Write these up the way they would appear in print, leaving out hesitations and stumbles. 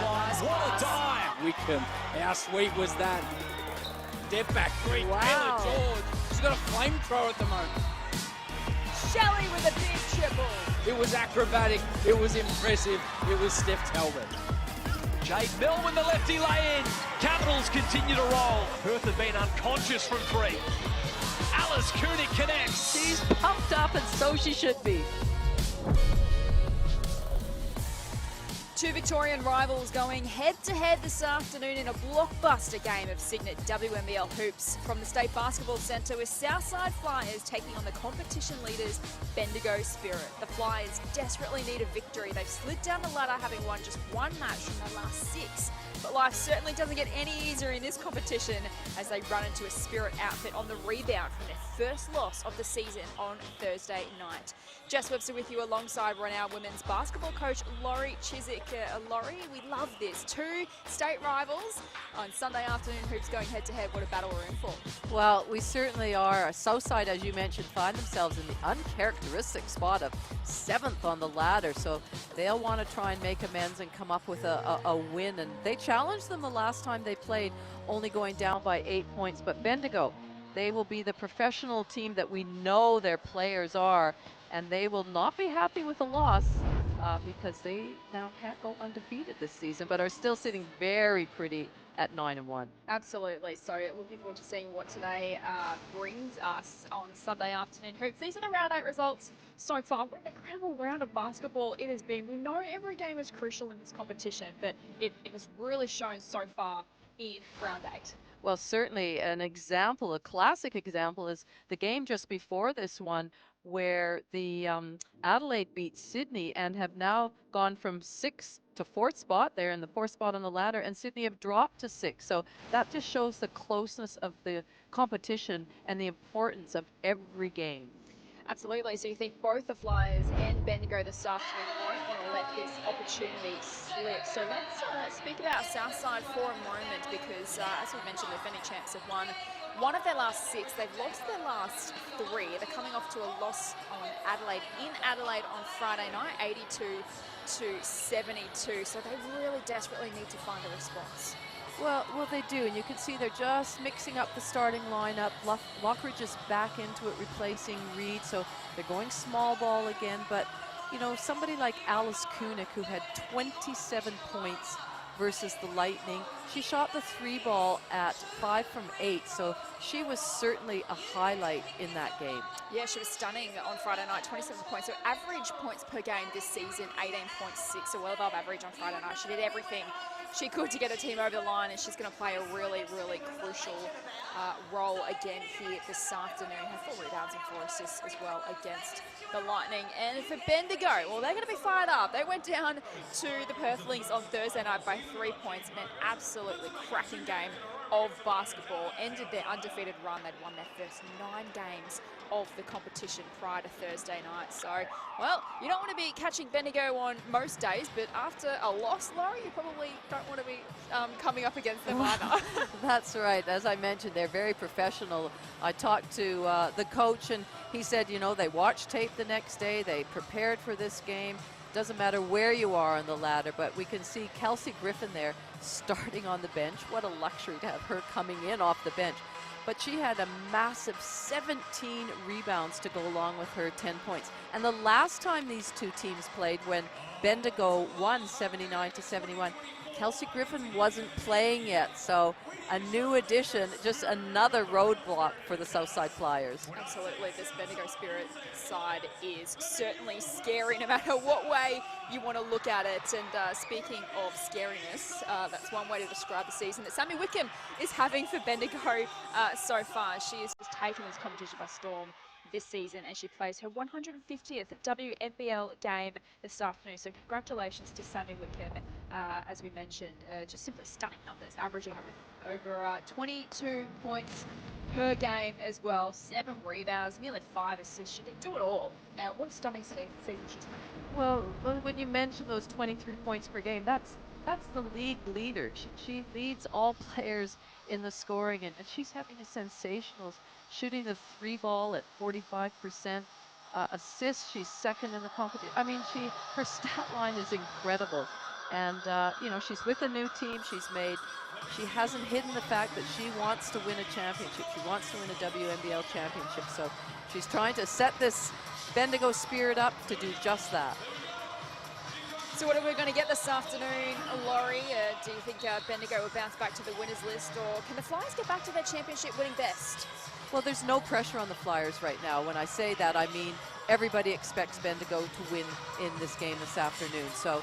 Nice what pass. A dime! Wickham, how sweet was that? Step back three, wow. Taylor George. She's got a flamethrower at the moment. Shelley with a big triple. It was acrobatic, it was impressive, it was Steph Talbot. Jade Melvin, the lefty lay-in. Capitals continue to roll. Perth have been unconscious from three. Alice Cooney connects. She's pumped up, and so she should be. Two Victorian rivals going head-to-head this afternoon in a blockbuster game of Signet WNBL hoops from the State Basketball Centre, with Southside Flyers taking on the competition leaders Bendigo Spirit. The Flyers desperately need a victory. They've slid down the ladder, having won just one match from their last 6. But life certainly doesn't get any easier in this competition as they run into a Spirit outfit on the rebound from their first loss of the season on Thursday night. Jess Webster with you alongside renowned women's basketball coach Laurie Chiswick. Laurie, we love this. Two state rivals on Sunday afternoon hoops going head-to-head. What a battle we're in for. Well, we certainly are. Southside, as you mentioned, find themselves in the uncharacteristic spot of 7th on the ladder, so they'll want to try and make amends and come up with a win. And they challenged them the last time they played, only going down by 8 points. But Bendigo, they will be the professional team that we know their players are, and they will not be happy with a loss because they now can't go undefeated this season, but are still sitting very pretty at 9-1. Absolutely. So looking forward to seeing what today brings us on Sunday afternoon hoops. These are the round 8 results so far. What an incredible round of basketball it has been. We know every game is crucial in this competition, but it has really shown so far in round 8. Well, certainly an example, a classic example, is the game just before this one, where the Adelaide beat Sydney and have now gone from 6th to 4th spot. They're in the 4th spot on the ladder, and Sydney have dropped to 6th. So that just shows the closeness of the competition and the importance of every game. Absolutely. So you think both the Flyers and Bendigo this afternoon won't want to let this opportunity slip. So let's speak about Southside for a moment, because as we mentioned, the defending champs have won one of their last 6. They've lost their last 3. They're coming off to a loss on Adelaide in Adelaide on Friday night, 82-72. So they really desperately need to find a response. Well, they do, and you can see they're just mixing up the starting lineup. Lockridge is back into it, replacing Reed, so they're going small ball again. But, you know, somebody like Alice Kunick, who had 27 points versus the Lightning, she shot the 3 ball at 5 from 8, so she was certainly a highlight in that game. Yeah, she was stunning on Friday night, 27 points. So average points per game this season, 18.6, so well above average on Friday night. She did everything she could to get her team over the line, and she's going to play a really, really crucial role again here this afternoon. Her 4 rebounds and 4 assists as well against the Lightning. And for Bendigo, well, they're going to be fired up. They went down to the Perthlings on Thursday night by 3 points in an absolutely cracking game of basketball. Ended their undefeated run. They'd won their first 9 games of the competition prior to Thursday night. So, well, you don't want to be catching Bendigo on most days, but after a loss, Laurie, you probably don't want to be coming up against them either. That's right. As I mentioned, they're very professional. I talked to the coach, and he said, you know, they watched tape the next day. They prepared for this game. Doesn't matter where you are on the ladder, but we can see Kelsey Griffin there starting on the bench. What a luxury to have her coming in off the bench. But she had a massive 17 rebounds to go along with her 10 points. And the last time these two teams played, when Bendigo won 79-71, Kelsey Griffin wasn't playing yet. So a new addition, just another roadblock for the Southside Flyers. Absolutely, this Bendigo Spirit side is certainly scary no matter what way you want to look at it. And speaking of scariness, that's one way to describe the season that Sammy Wickham is having for Bendigo so far. She has just taken this competition by storm this season, and she plays her 150th WNBL game this afternoon. So congratulations to Sammy Wickham. As we mentioned, just simply stunning numbers, averaging over 22 points per game as well, 7 rebounds, nearly 5 assists. She did do it all. Now, what a stunning season she's made. Well, when you mention those 23 points per game, that's the league leader. She leads all players in the scoring, and she's having a sensational shooting the 3 ball at 45%. Assists, she's second in the competition. I mean, her stat line is incredible. And, you know, she's with a new team. She hasn't hidden the fact that she wants to win a championship. She wants to win a WNBL championship. So she's trying to set this Bendigo spirit up to do just that. So what are we going to get this afternoon, Laurie? Do you think Bendigo will bounce back to the winners list, or can the Flyers get back to their championship winning best? Well, there's no pressure on the Flyers right now. When I say that, I mean everybody expects Bendigo to win in this game this afternoon. So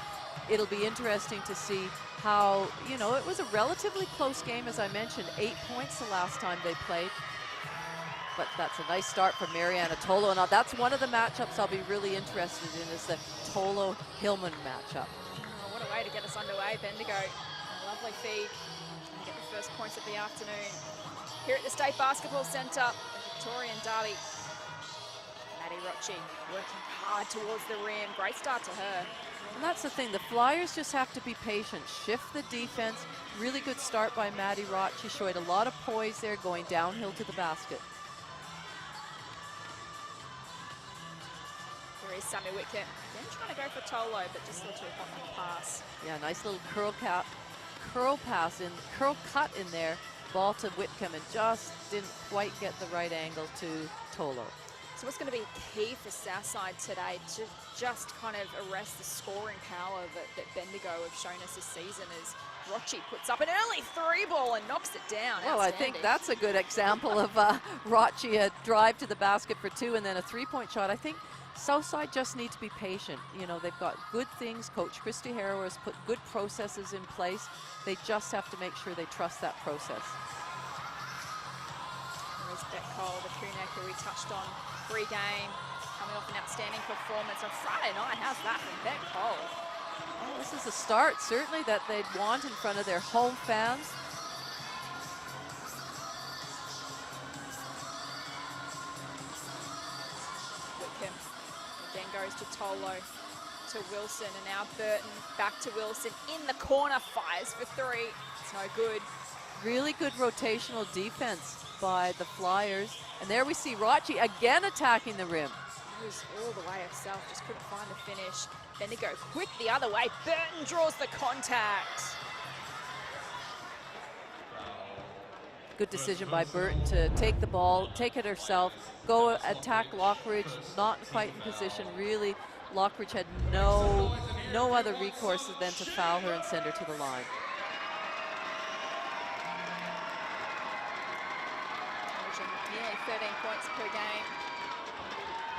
it'll be interesting to see how, you know, it was a relatively close game, as I mentioned, 8 points the last time they played. But that's a nice start from Mariana Tolo. Now, that's one of the matchups I'll be really interested in, is the Tolo-Hillman matchup. Oh, what a way to get us underway, Bendigo. A lovely feed. And get the first points of the afternoon. Here at the State Basketball Centre, the Victorian derby. Maddie Rocci working hard towards the rim. Great start to her. And that's the thing, the Flyers just have to be patient, shift the defense. Really good start by Maddie Rott. She showed a lot of poise there going downhill to the basket. There is Sammy Whitcomb. Again trying to go for Tolo, but just a little too hot on the pass. Yeah, nice little curl cut in there. Ball to Whitcomb, and just didn't quite get the right angle to Tolo. So what's going to be key for Southside today to just kind of arrest the scoring power that Bendigo have shown us this season, as Rocci puts up an early 3-ball and knocks it down. Well, I think that's a good example of Rocci, a drive to the basket for 2 and then a 3-point shot. I think Southside just need to be patient. You know, they've got good things. Coach Christy Harrower has put good processes in place. They just have to make sure they trust that process. There's Beck Cole, the Coonack, who we touched on pre-game, coming off an outstanding performance on Friday night. How's that from Beck Cole? Well, this is a start, certainly, that they'd want in front of their home fans. Whitcomb again goes to Tolo, to Wilson, and now Burton back to Wilson in the corner, fires for 3. It's no good. Really good rotational defense by the Flyers. And there we see Rocci again attacking the rim. Goes all the way herself, just couldn't find the finish. Bendigo quick the other way. Burton draws the contact. Good decision by Burton to take the ball, take it herself, go attack Lockridge, not quite in position. Really, Lockridge had no other recourse than to foul her and send her to the line. Nearly 13 points per game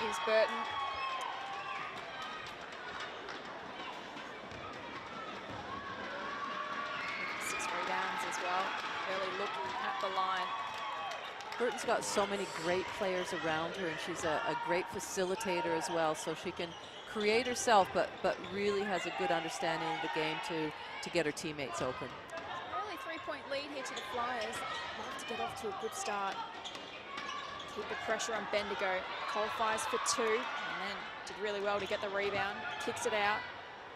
is Burton. Six rebounds as well. Really looking at the line. Burton's got so many great players around her, and she's a great facilitator as well, so she can create herself, but really has a good understanding of the game to get her teammates open. Early 3-point lead here to the Flyers. Love to get off to a good start. Keep the pressure on Bendigo. Cole fires for 2, and then did really well to get the rebound. Kicks it out.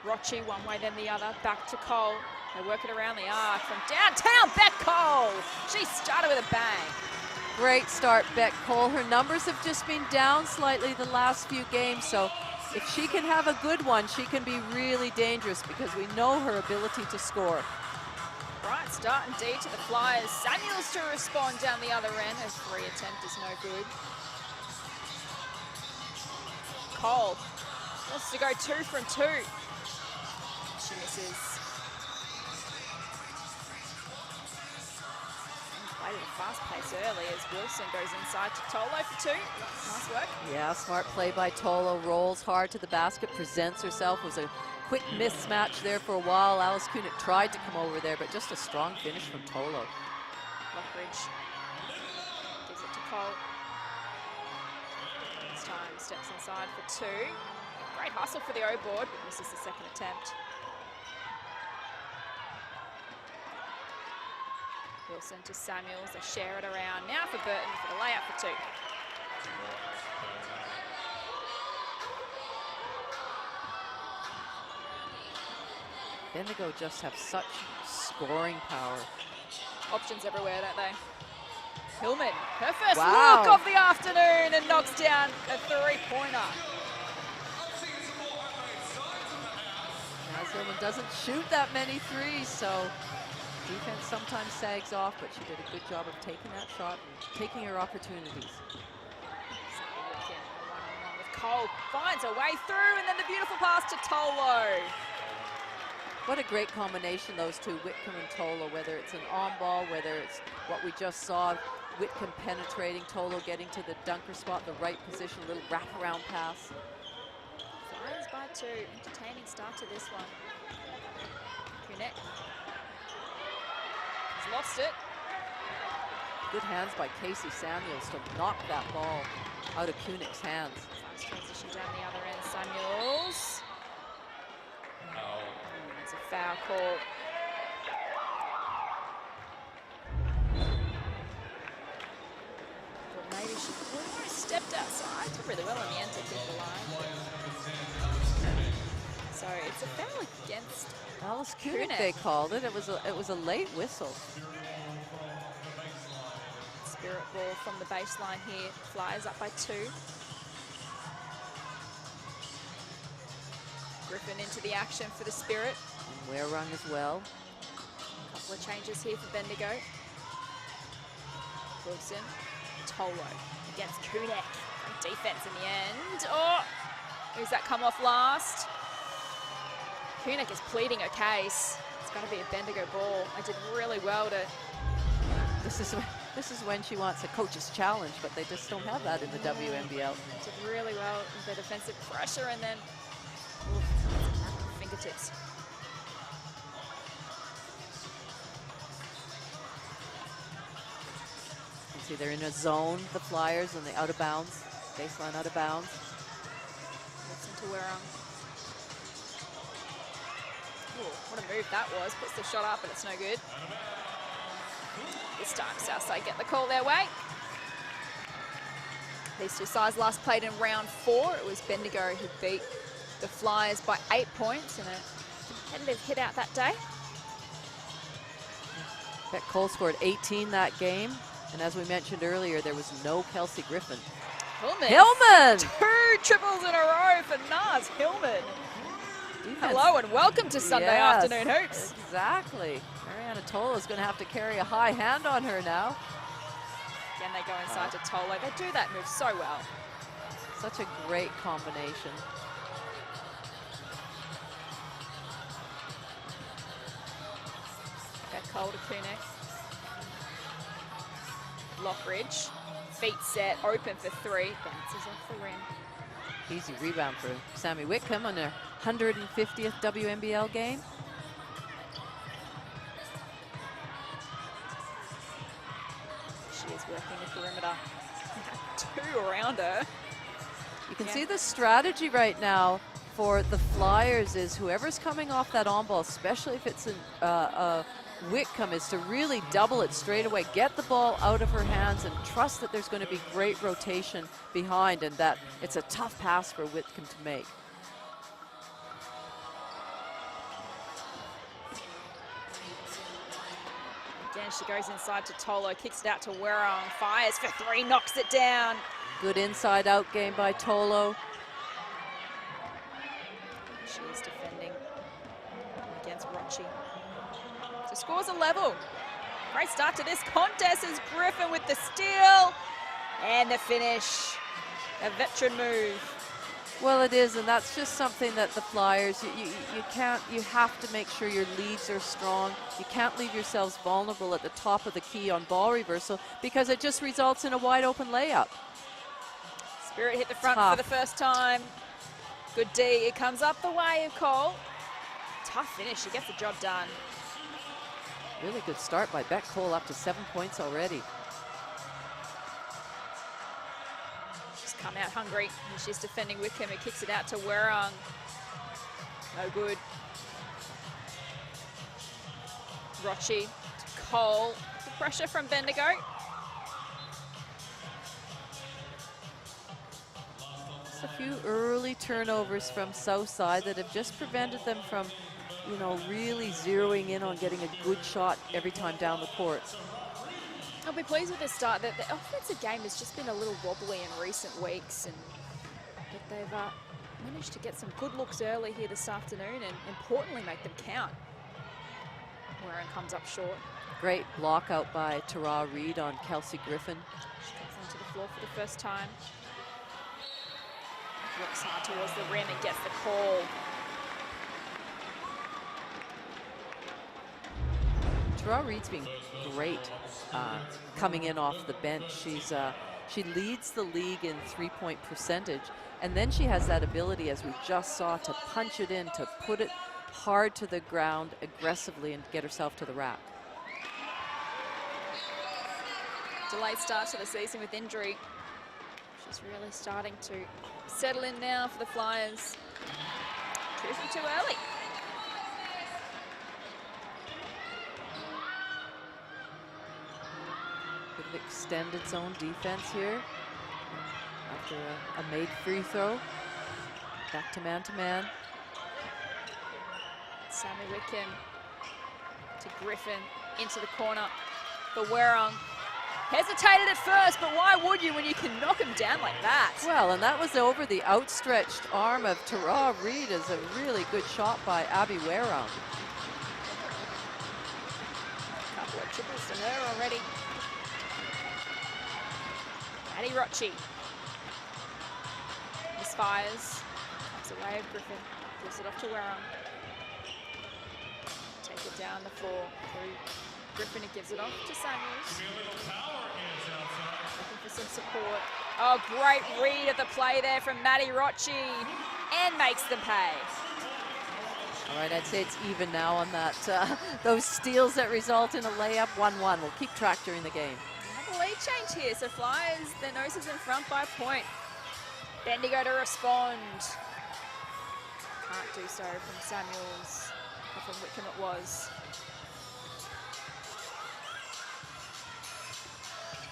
Rocci one way then the other. Back to Cole. They work it around the arc from downtown. Beck Cole. She started with a bang. Great start, Beck Cole. Her numbers have just been down slightly the last few games, so if she can have a good one, she can be really dangerous, because we know her ability to score. Right start indeed to the Flyers. Samuels to respond down the other end. Her 3 attempt is no good. Cole wants to go 2 from 2. She misses. Played at a fast pace early as Wilson goes inside to Tolo for 2. Nice work. Yeah, smart play by Tolo. Rolls hard to the basket, presents herself. Was a quick mismatch there for a while. Alice Kunit tried to come over there, but just a strong finish from Tolo. Lockridge gives it to Cole. This time steps inside for 2. Great hustle for the O-board, but misses the second attempt. Wilson to Samuels. They share it around. Now for Burton for the layup for 2. Bendigo just have such scoring power. Options everywhere, don't they? Hillman, her first Wow. look of the afternoon, and knocks down a 3-pointer. As Hillman doesn't shoot that many threes, so defense sometimes sags off, but she did a good job of taking that shot and taking her opportunities. One-on-one with Cole, finds a way through, and then the beautiful pass to Tolo. What a great combination, those two, Whitcomb and Tolo, whether it's an on-ball, whether it's what we just saw, Whitcomb penetrating, Tolo getting to the dunker spot, the right position, a little wraparound pass. Flyers by 2, entertaining start to this one. Kunek has lost it. Good hands by Casey Samuels to knock that ball out of Kunek's hands. Fast transition down the other end, Samuels. It's a foul call. Thought maybe she almost stepped outside. Did really well in the end to keep the line. So it's a foul against Alice Kunek, they called it. It was a late whistle. Spirit ball from the baseline here. Flyers up by 2. Griffin into the action for the Spirit. And Werung as well. A couple of changes here for Bendigo. Wilson, Tolo against Kunek. Defense in the end. Oh, who's that come off last? Kunek is pleading her case. It's got to be a Bendigo ball. I did really well to... This is when she wants a coach's challenge, but they just don't have that in the WNBL. Did really well with the defensive pressure, and then fingertips. You see they're in a zone, the Flyers, and the out of bounds, baseline out of bounds. Listen to Werung. Ooh, what a move that was. Puts the shot up, and it's no good. This time Southside get the call their way. These two sides last played in round 4. It was Bendigo who beat the Flyers by 8 points in a competitive hit out that day. Bet Cole scored 18 that game, and as we mentioned earlier, there was no Kelsey Griffin. Hillman! 2 triples in a row for Naz Hillman. Defense. Hello and welcome to Sunday afternoon hoops. Exactly. Mariana Tolo is going to have to carry a high hand on her now. Again, they go inside to Tolo. They do that move so well. Such a great combination. Got Cole to Kunek. Lockridge. Feet set, open for 3. Bounces off the rim. Easy rebound for Sammy Whitcomb on her 150th WNBL game. She is working the perimeter. 2 around her. You can see the strategy right now for the Flyers is whoever's coming off that on ball, especially if it's a Whitcomb, is to really double it straight away, get the ball out of her hands and trust that there's going to be great rotation behind and that it's a tough pass for Whitcomb to make. Again, she goes inside to Tolo, kicks it out to Werung, fires for 3, knocks it down. Good inside-out game by Tolo. She is defending against Rochi. So scores a level. Great start to this contest as Griffin with the steal and the finish. A veteran move. Well, it is, and that's just something that the Flyers, you have to make sure your leads are strong. You can't leave yourselves vulnerable at the top of the key on ball reversal because it just results in a wide open layup. Spirit hit the front Tough. for the first time. Good D, it comes up the way of Cole. Tough finish, she gets the job done. Really good start by Beck Cole, up to 7 points already. She's come out hungry, and she's defending Whitcomb, who kicks it out to Werung. No good. Rochi to Cole. The pressure from Bendigo. Just a few early turnovers from Southside that have just prevented them from, you know, really zeroing in on getting a good shot every time down the court. I'll be pleased with this start. The offensive game has just been a little wobbly in recent weeks, but they've managed to get some good looks early here this afternoon and importantly make them count. Warren comes up short. Great block out by Tara Reid on Kelsey Griffin. She comes onto the floor for the first time. Looks hard towards the rim and gets the call. Tara Reid's been great coming in off the bench. She leads the league in three-point percentage, and then she has that ability, as we just saw, to punch it in, to put it hard to the ground aggressively and get herself to the rack. Delayed start to the season with injury. She's really starting to settle in now for the Flyers. Two from too early. Bit of extended zone defense here after a made free throw. Back to man-to-man. Sammy Wickham to Griffin into the corner for Werrong. Hesitated at first, but why would you when you can knock him down like that? Well, and that was over the outstretched arm of Tara Reid. Is a really good shot by Abby Werrong. Couple of triples to her already. Maddie Rocci misfires, comes away of Griffin, gives it off to Werrong. Take it down the floor through Griffin, and gives it off to Samuels. Looking for some support. Oh, great read of the play there from Maddie Rocci, and makes them pay. All right, I'd say it's even now on that those steals that result in a layup. 1-1. We'll keep track during the game. Another lead change here, so Flyers, their noses in front by a point. Bendigo to respond. Can't do so from Samuels, or from Wickham it was.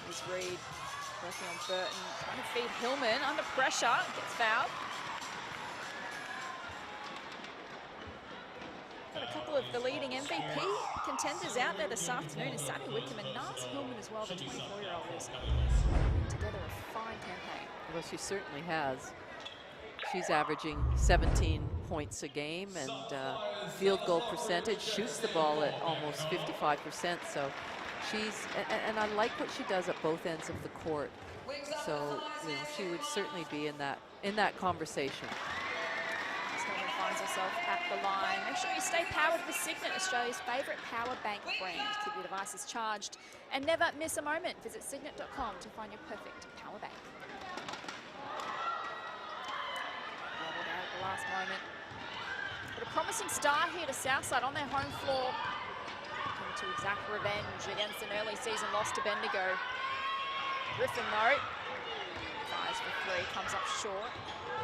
Here's Reid working on Burton, trying to feed Hillman under pressure, gets fouled. Got a couple of the leading MVP contenders out there this afternoon, and Sammy Wickham and Nars Hillman as well, the 24-year-old who's putting together a fine campaign. Well, she certainly has. She's averaging 17 points a game, and field goal percentage, shoots the ball at almost 55%. So she's, and I like what she does at both ends of the court. So you know, she would certainly be in that conversation. Hillman finds herself at the line. Make sure you stay powered with Signet, Australia's favourite power bank brand. Keep your devices charged and never miss a moment. Visit signet.com to find your perfect power bank. Wobbled out at the last moment. But a promising start here to Southside on their home floor. Looking to exact revenge against an early season loss to Bendigo. Griffin though, fires for three, comes up short.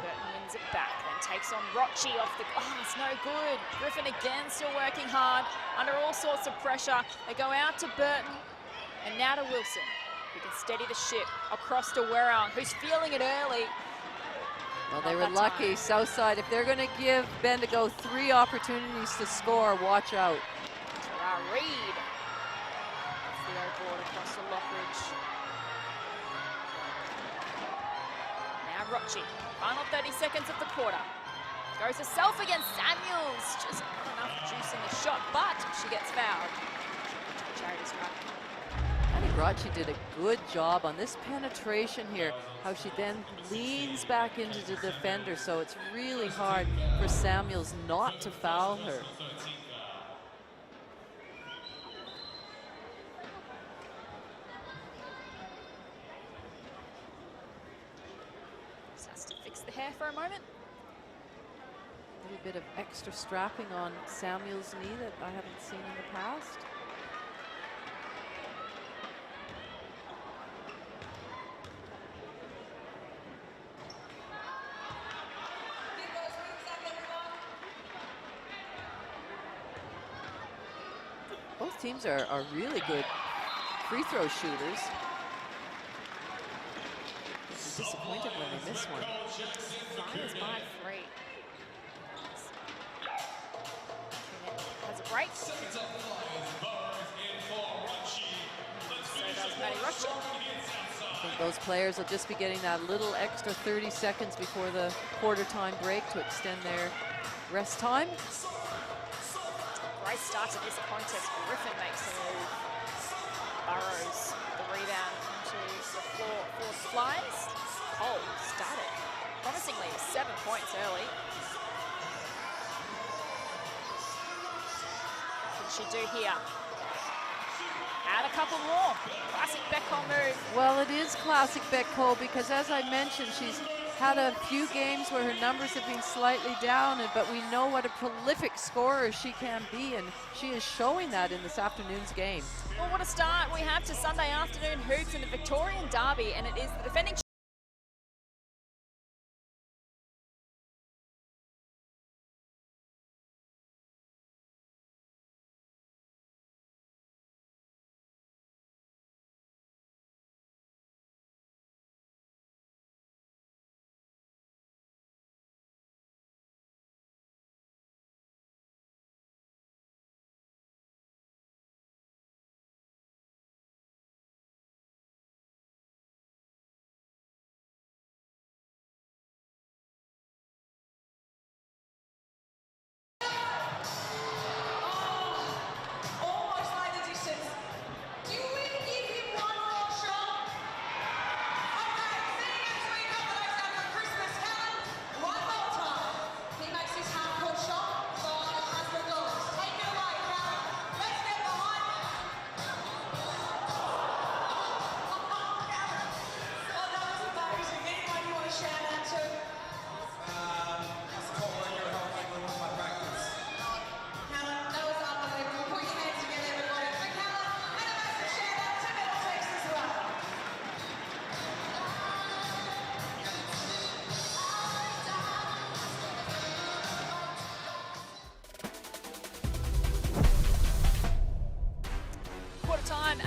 Burton wins it back, then takes on Rocci off the glass, no good. Griffin again, still working hard, under all sorts of pressure. They go out to Burton, and now to Wilson, who can steady the ship across to Werrong, who's feeling it early. Well, they were lucky, Southside. If they're going to give Bendigo 3 opportunities to score, watch out. Tara Reid. That's the O board across to Lockridge. Now Rocci, final 30 seconds of the quarter. Goes herself against Samuels. Just not enough juice in the shot, but she gets fouled. Charity's right. I think Rocci did a good job on this penetration here, how she then leans back into the defender, so it's really hard for Samuels not to foul her. Just has to fix the hair for a moment. A little bit of extra strapping on Samuels' knee that I haven't seen in the past. Both teams are really good free throw shooters. Disappointed when they miss one. Flyers by 3. Has a break. So does Maddie Rocci. think those players will just be getting that little extra 30 seconds before the quarter time break to extend their rest time. Great start to this contest. Griffin makes the move. Burrows the rebound onto the floor for the Flyers. Cole started promisingly 7 points early. What can she do here? Add a couple more. Classic Beckcole move. Well, it is classic Beckcole because, as I mentioned, she's had a few games where her numbers have been slightly down, but we know what a prolific scorer she can be, and she is showing that in this afternoon's game. Well, what a start we have to Sunday afternoon hoops in the Victorian Derby, and it is the defending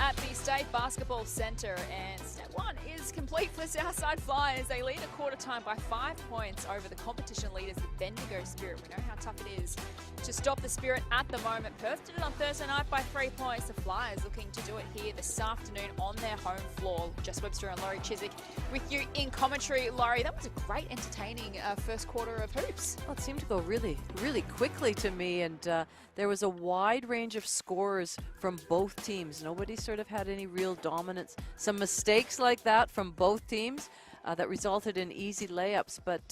at the State Basketball Centre, and step one is complete for the Southside Flyers. They lead a quarter time by 5 points over the competition leaders, the Bendigo Spirit. We know how tough it is to stop the Spirit at the moment. Perth did it on Thursday night by 3 points. The Flyers looking to do it here this afternoon on their home floor. Jess Webster and Laurie Chiswick with you in commentary. Laurie, that was a great entertaining first quarter of hoops. Well, it seemed to go really, really quickly to me, and there was a wide range of scores from both teams. Nobody sort of had any real dominance. Some mistakes like that from both teams that resulted in easy layups, but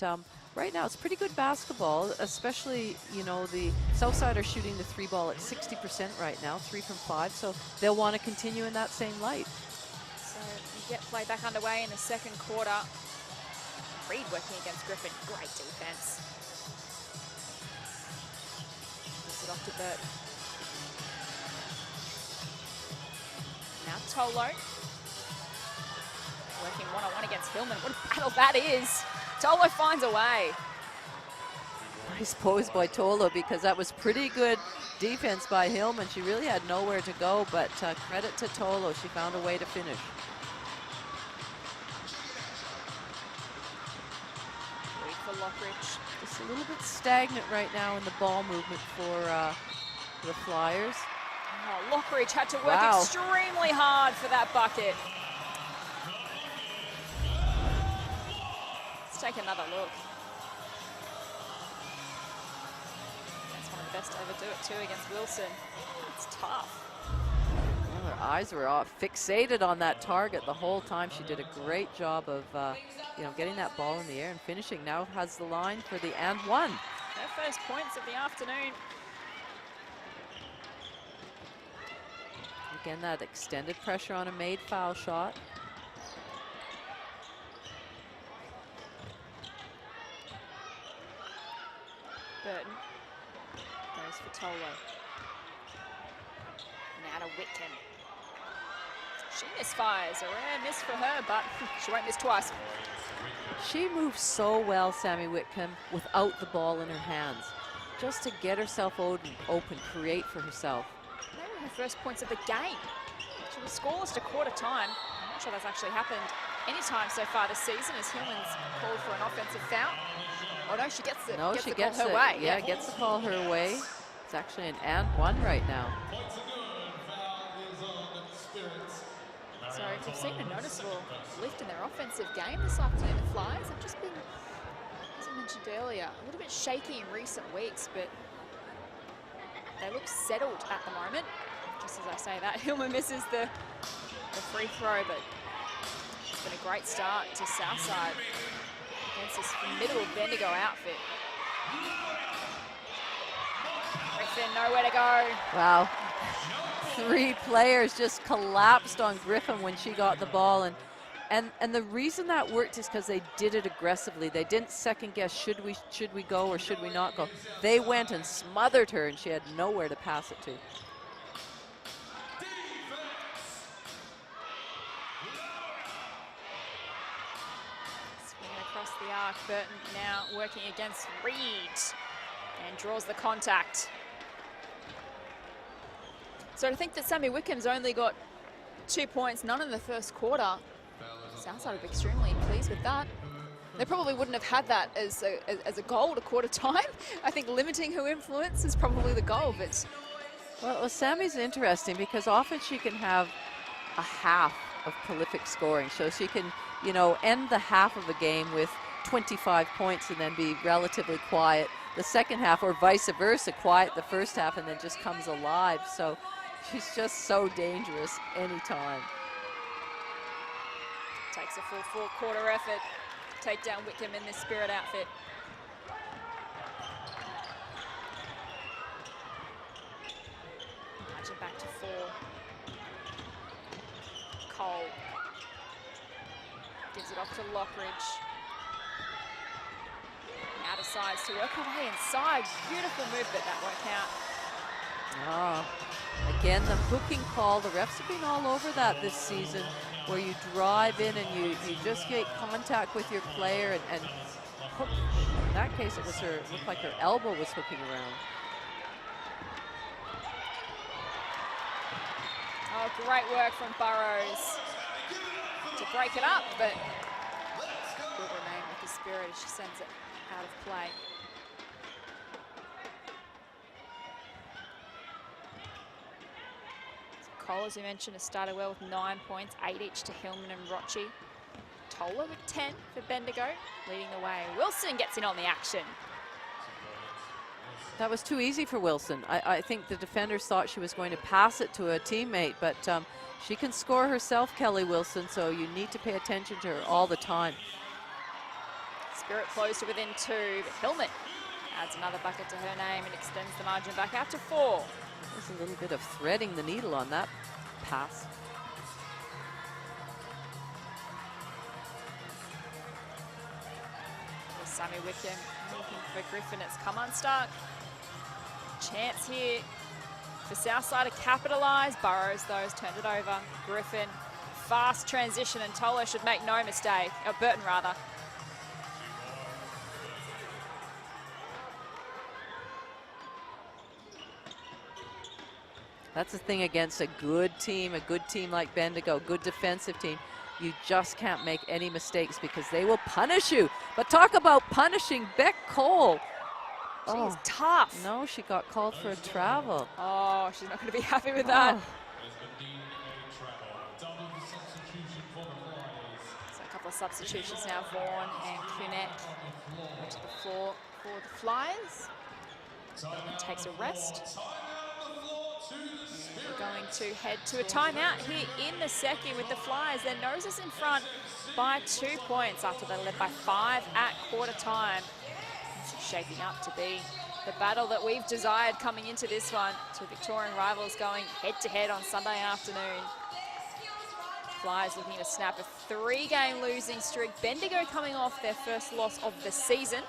right now it's pretty good basketball, especially, you know, the Southside are shooting the 3 ball at 60% right now, 3 from 5, so they'll want to continue in that same light. So you get play back underway in the second quarter. Reed working against Griffin, great defense. Gives it off to Burt. Now Tolo. Working one-on-one against Hillman. What a battle that is. Tolo finds a way. Nice pose by Tolo, because that was pretty good defense by Hillman. She really had nowhere to go, but credit to Tolo. She found a way to finish. Reed for Lockridge. Just a little bit stagnant right now in the ball movement for the Flyers. Oh, Lockridge had to work extremely hard for that bucket. Let's take another look. That's one of the best to ever do it too against Wilson. It's tough. Well, her eyes were off, fixated on that target the whole time. She did a great job of getting that ball in the air and finishing. Now has the line for the and one. Her first points of the afternoon. Again, that extended pressure on a made foul shot. Burton goes for Tolo. Now to Whitcomb. She misfires. A rare miss for her, but she won't miss twice. She moves so well, Sammy Whitcomb, without the ball in her hands. Just to get herself open, create for herself. Maybe her first points of the game. She was scoreless to quarter time. I'm not sure that's actually happened any time so far this season, as Hillman's called for an offensive foul. Oh no, she gets it. No, she gets her it. way. Yeah, gets the call her way. It's actually an and one right now. So we've seen a noticeable lift in their offensive game this afternoon. The Flyers have just been, as I mentioned earlier, a little bit shaky in recent weeks, but they look settled at the moment. Just as I say that, Hillman misses the free throw, but it's been a great start to Southside against this formidable Bendigo outfit. Griffin, nowhere to go. Wow. 3 players just collapsed on Griffin when she got the ball, and the reason that worked is because they did it aggressively. They didn't second guess, should we go or should we not go. They went and smothered her, and she had nowhere to pass it to. Swinging across the arc, Burton now working against Reed and draws the contact. So to think that Sammy Wickham's only got 2 points, none in the first quarter, Southside would be extremely pleased with that. They probably wouldn't have had that as a goal to quarter time. I think limiting her influence is probably the goal, but... Well, Sammy's interesting because often she can have a half of prolific scoring. So she can, you know, end the half of a game with 25 points and then be relatively quiet the second half, or vice versa, quiet the first half and then just comes alive. So she's just so dangerous anytime. Takes a full quarter effort to take down Wickham in this Spirit outfit. Margin back to 4. Cole gives it off to Lockridge. Out of sides to work her way inside. Beautiful move, but that won't count. Oh, again, the hooking call. The refs have been all over that this season, where you drive in and you just get contact with your player and hook. In that case, it was her, looked like her elbow was hooking around. Oh, great work from Burrows to break it up, but will remain with the Spirit as she sends it out of play. So Cole, as we mentioned, has started well with 9 points, 8 each to Hillman and Rochi. Tola with 10 for Bendigo, leading the way. Wilson gets in on the action. That was too easy for Wilson. I think the defenders thought she was going to pass it to a teammate, but she can score herself, Kelly Wilson, so you need to pay attention to her all the time. Spirit close to within 2, but Hillman adds another bucket to her name and extends the margin back out to 4. There's a little bit of threading the needle on that pass. There's Sammy Wickham looking for Griffin. It's come unstuck. Chance here for Southside to capitalise. Burrows, though, has turned it over. Griffin, fast transition, and Tola should make no mistake. Burton, rather. That's the thing against a good team like Bendigo, good defensive team. You just can't make any mistakes because they will punish you. But talk about punishing Beck Cole. She's tough. No, she got called for a travel. Oh, she's not going to be happy with that. So a couple of substitutions now. Vaughan and Cunette to the floor for the Flyers. And takes a rest. And we're going to head to a timeout here in the second with the Flyers. Their noses in front by 2 points after they led by 5 at quarter time. This is shaping up to be the battle that we've desired coming into this one. Two Victorian rivals going head-to-head on Sunday afternoon. Flyers looking to snap a 3-game losing streak. Bendigo coming off their first loss of the season.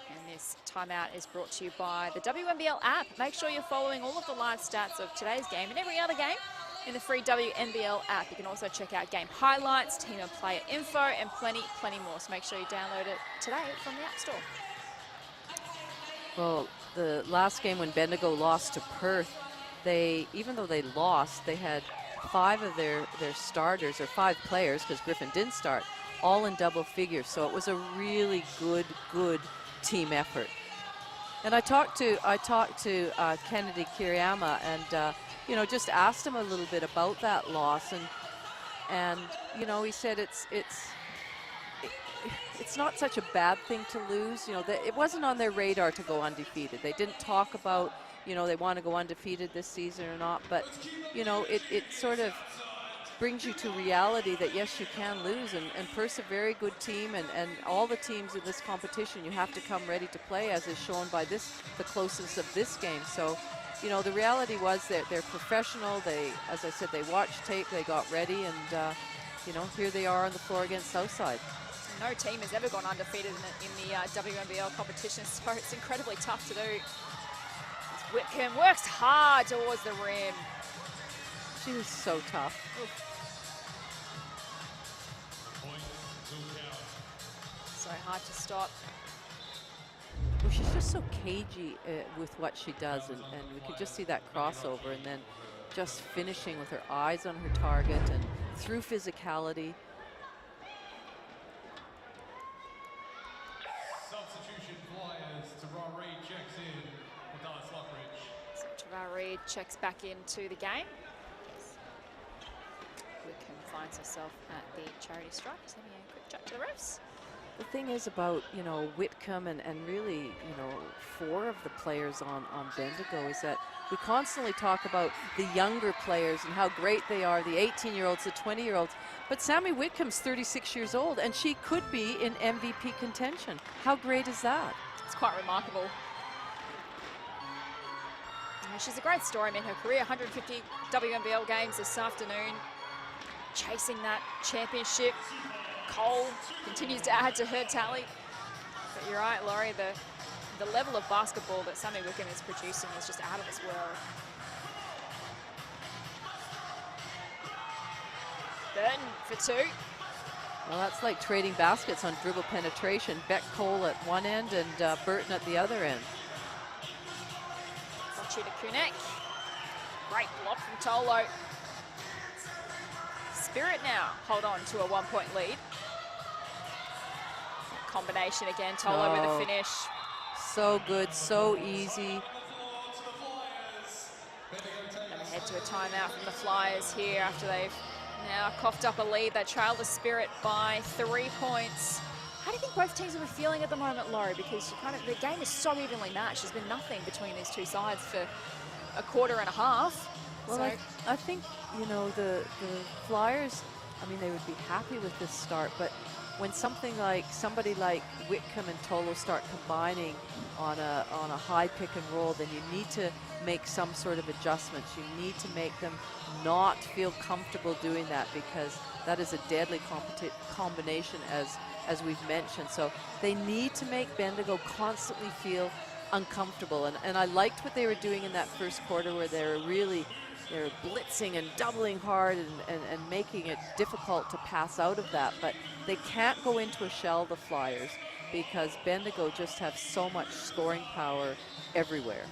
And this timeout is brought to you by the WNBL app. Make sure you're following all of the live stats of today's game and every other game in the free WNBL app. You can also check out game highlights, team and player info, and plenty more. So make sure you download it today from the App Store. Well, the last game when Bendigo lost to Perth, even though they lost, they had 5 of their starters, or 5 players, because Griffin didn't start, all in double figures. So it was a really good team effort. And I talked to Kennedy Kiriyama and just asked him a little bit about that loss, and And, you know, he said it's not such a bad thing to lose. You know, it wasn't on their radar to go undefeated. They didn't talk about, you know, they want to go undefeated this season or not. But, you know, it sort of brings you to reality that, yes, you can lose. And Perth's a very good team. And all the teams in this competition, you have to come ready to play, as is shown by the closeness of this game. So, you know, the reality was that they're professional. They, as I said, they watched tape, they got ready, and, you know, here they are on the floor against Southside. No team has ever gone undefeated in the WNBL competition, so it's incredibly tough to do. As Whitcomb works hard towards the rim. She was so tough. Oof. So hard to stop. Well, she's just so cagey with what she does, and we could just see that crossover, and then just finishing with her eyes on her target and through physicality. Substitution flyers. Tara Reid checks in for Dallas Lockridge. So Tara Reid checks back into the game. Whitcomb finds herself at the charity stripe. Just having a quick chat to the refs. The thing is about, you know, Whitcomb and really, you know, 4 of the players on Bendigo is that we constantly talk about the younger players and how great they are, the 18-year-olds, the 20-year-olds. But Sammy Whitcomb's 36 years old, and she could be in MVP contention. How great is that? It's quite remarkable. She's a great story. I mean, her career, 150 WNBL games this afternoon, chasing that championship. Cole continues to add to her tally. But you're right, Laurie, the level of basketball that Sammy Whitcomb is producing is just out of this world. Burton for 2. Well, that's like trading baskets on dribble penetration. Beck Cole at one end and Burton at the other end. Sachi to Kunek. Great block from Tolo. Spirit now hold on to a 1-point lead. Combination again, Tolo with a finish. So good, so easy. And head to a timeout from the Flyers here after they've now coughed up a lead. They trail the Spirit by 3 points. How do you think both teams are feeling at the moment, Laurie? Because the game is so evenly matched. There's been nothing between these two sides for a quarter and a half. Well, so I think, you know, the Flyers, I mean, they would be happy with this start, but when somebody like Whitcomb and Tolo start combining on a high pick and roll, then you need to make some sort of adjustments. You need to make them not feel comfortable doing that, because that is a deadly combination, as we've mentioned. So they need to make Bendigo constantly feel uncomfortable. And I liked what they were doing in that first quarter, where they're blitzing and doubling hard and making it difficult to pass out of that. But they can't go into a shell, the Flyers, because Bendigo just have so much scoring power everywhere.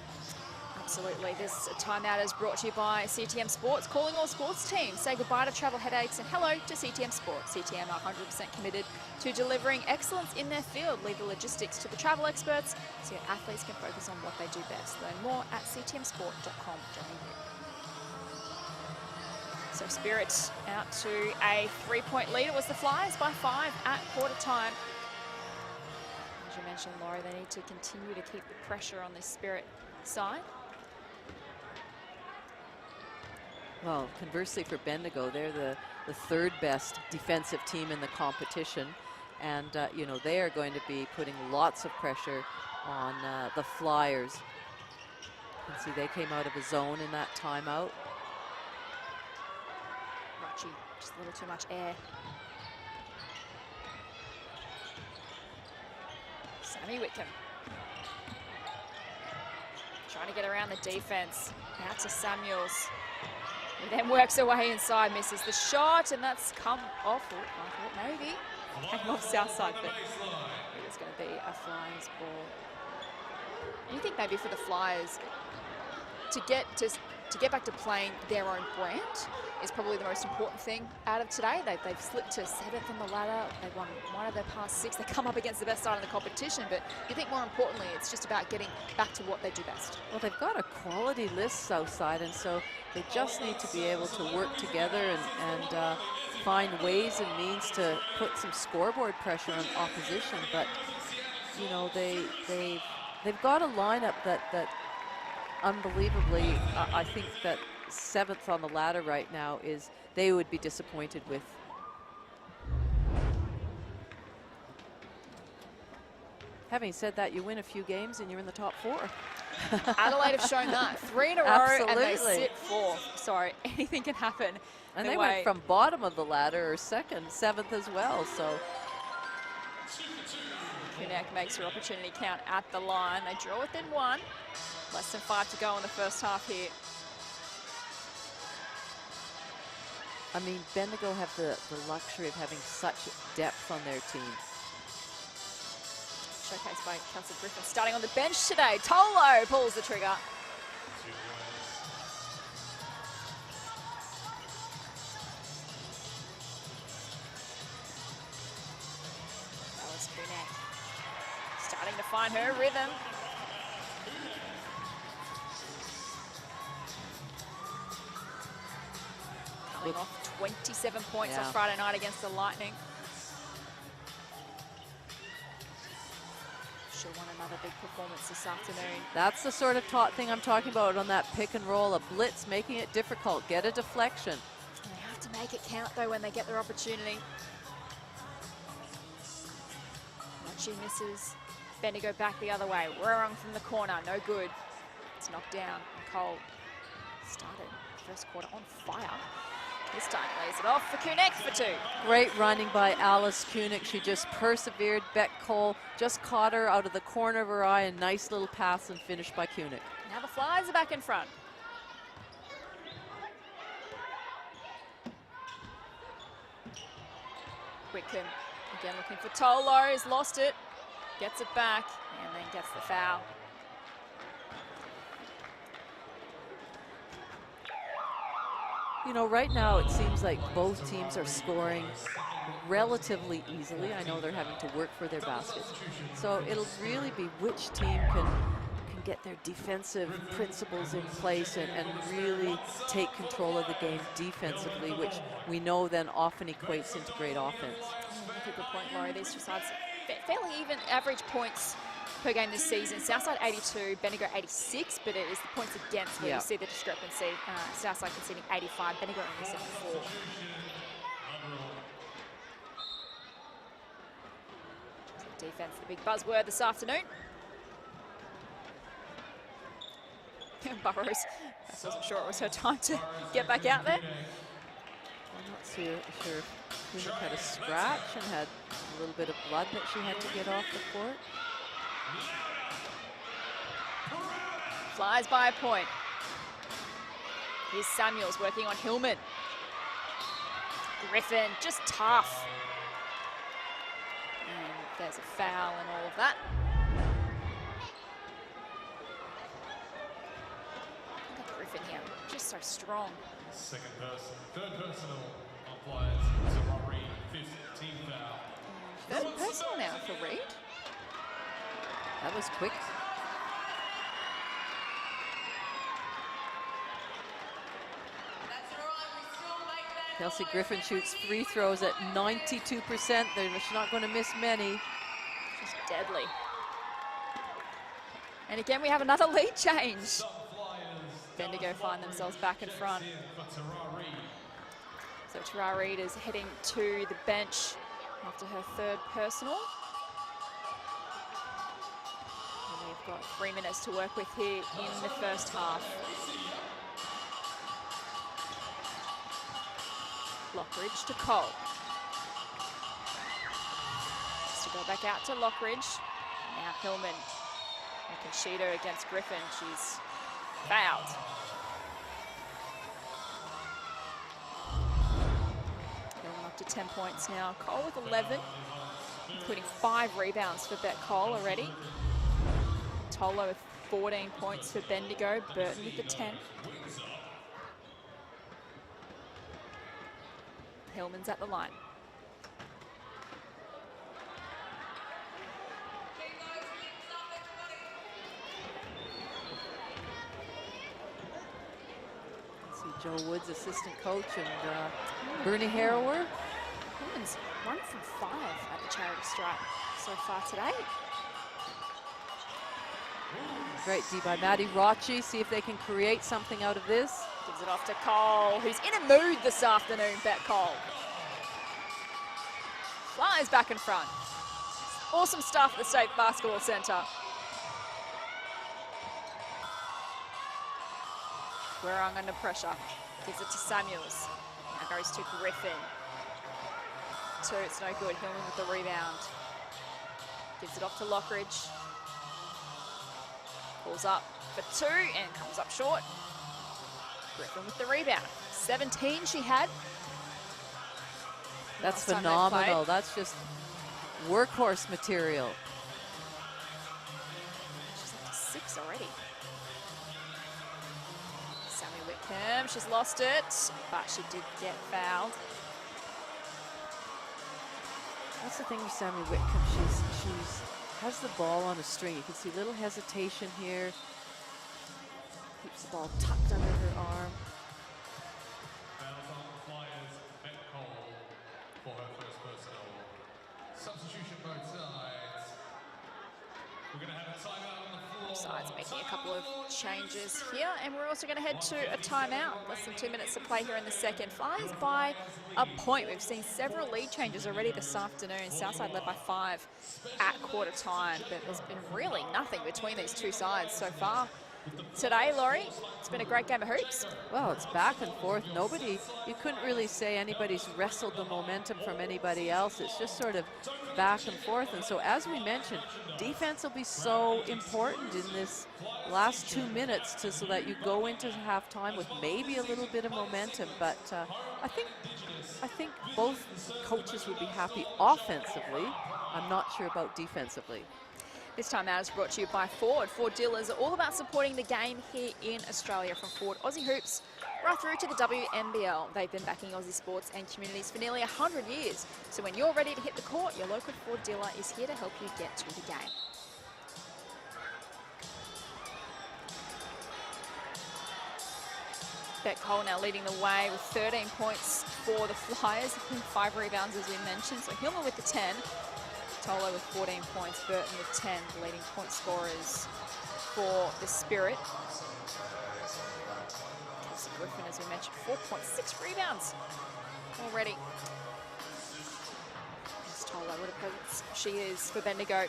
absolutely. This timeout is brought to you by CTM Sports. Calling all sports teams. Say goodbye to travel headaches and hello to CTM Sports. CTM are 100% committed to delivering excellence in their field. Leave the logistics to the travel experts so your athletes can focus on what they do best. Learn more at ctmsport.com.au. So Spirit out to a 3-point lead. It was the Flyers by 5 at quarter time. As you mentioned, Laurie, they need to continue to keep the pressure on this Spirit side. Well, conversely for Bendigo, they're the third best defensive team in the competition. And, you know, they are going to be putting lots of pressure on the Flyers. You can see they came out of a zone in that timeout. Rachi, just a little too much air. Sammy Whitcomb. Trying to get around the defense. Out to Samuels. He then works away inside, misses the shot, and that's come off. I thought maybe came off Southside, but it was going to be a Flyers ball. You think maybe for the Flyers to get to to get back to playing their own brand is probably the most important thing out of today. They've slipped to 7th on the ladder. They've won 1 of their past 6. They come up against the best side in the competition, but I think more importantly, it's just about getting back to what they do best. Well, they've got a quality list, Southside, and so they just need to be able to work together and find ways and means to put some scoreboard pressure on opposition. But you know, they've got a lineup that unbelievably, I think that 7th on the ladder right now is they would be disappointed with. Having said that, you win a few games and you're in the top 4. Adelaide have shown that 3 in a row. Absolutely. And they sit 4th. Sorry, anything can happen. And they went from bottom of the ladder, or 2nd, 7th as well. So Kunek makes her opportunity count at the line. They draw within 1. Less than 5 to go in the first half here. I mean, Bendigo have the luxury of having such depth on their team. Showcased by Kelsey Griffin. Starting on the bench today, Tolo pulls the trigger. Alice Kunek starting to find her rhythm. Coming off 27 points on Friday night against the Lightning. She'll want another big performance this afternoon. That's the sort of thing I'm talking about on that pick and roll, a blitz, making it difficult, get a deflection. And they have to make it count though when they get their opportunity. She misses. Bendigo back the other way. Wurrung from the corner, no good. It's knocked down. Cole started first quarter on fire. This time lays it off for Kunek for 2. Great running by Alice Kunek. She just persevered. Beck Cole just caught her out of the corner of her eye. A nice little pass and finish by Kunek. Now the Flyers are back in front. Whitcomb again looking for Tolo. He's lost it. Gets it back and then gets the foul. You know, right now it seems like both teams are scoring relatively easily. I know they're having to work for their baskets. So it'll really be which team can get their defensive principles in place and really take control of the game defensively, which we know then often equates into great offense. That's a good point, Laurie. These two sides, fairly even average points per game this season. Southside 82, Bendigo 86, but it is the points against where you see the discrepancy. Southside conceding 85, Bendigo only 74. So defense, the big buzzword this afternoon. Burrows, I wasn't sure it was her time to get back out there. I'm not sure if Kunek had a scratch and had a little bit of blood that she had to get off the court. Flies by a point. Here's Samuels working on Hillman. Griffin, just tough. And there's a foul and all of that. Look at Griffin here, just so strong. Second person, third personal on players. So Reed, 5th team foul. Third personal now for Reed. That was quick. Kelsey Griffin shoots free throws at 92%. She's not going to miss many. Just deadly. And again, we have another lead change. Bendigo find themselves back in front. So Tara Reid is heading to the bench after her third personal. And they've got 3 minutes to work with here in the first half. Lockridge to Cole. Has to go back out to Lockridge. Now Hillman. Makashita against Griffin. She's fouled. Hillman up to 10 points now. Cole with 11, including 5 rebounds for Bet Cole already. Tolo with 14 points for Bendigo. Burton with the 10. Hillman's at the line. See Joe Woods, assistant coach, and Bernie Harrower. Hillman's 1 from 5 at the charity stripe so far today. Great D by Maddie Rocci. See if they can create something out of this. Gives it off to Cole, who's in a mood this afternoon, Bet Cole. Flies back in front. Awesome stuff at the State Basketball Centre. Werung under pressure. Gives it to Samuels. Now goes to Griffin. 2, it's no good. Hillman with the rebound. Gives it off to Lockridge. Pulls up for 2 and comes up short. Griffin with the rebound. 17 she had. That's Last time they phenomenal. played. That's just workhorse material. She's up to 6 already. Sammy Whitcomb, she's lost it, but she did get fouled. That's the thing with Sammy Whitcomb. She's has the ball on a string. You can see little hesitation here. Keeps the ball tucked under her arm. Fouls on the Flyers, Bet Cole for her first personal. Substitution both sides. We're going to have a timeout on the floor. Sides making a couple of changes here, and we're also going to head to a timeout. Less than 2 minutes to play here in the second. Flyers by a point. We've seen several lead changes already this afternoon. Southside led by 5 at quarter time, but there's been really nothing between these two sides so far. Today, Laurie, it's been a great game of hoops. Well, it's back and forth. You couldn't really say anybody's wrestled the momentum from anybody else. It's just sort of back and forth. And so, as we mentioned, defense will be so important in this last 2 minutes so that you go into halftime with maybe a little bit of momentum. But I think both coaches would be happy offensively. I'm not sure about defensively. This time out is brought to you by Ford. Ford dealers are all about supporting the game here in Australia. From Ford Aussie Hoops right through to the WNBL. They've been backing Aussie sports and communities for nearly 100 years. So when you're ready to hit the court, your local Ford dealer is here to help you get to the game. Bet Cole now leading the way with 13 points for the Flyers. 5 rebounds as we mentioned. So Hillman with the 10. Tolo with 14 points, Burton with 10, the leading point scorers for the Spirit. Kelsey Griffin, as we mentioned, 4.6 rebounds already. As Tolo, what a presence she is for Bendigo.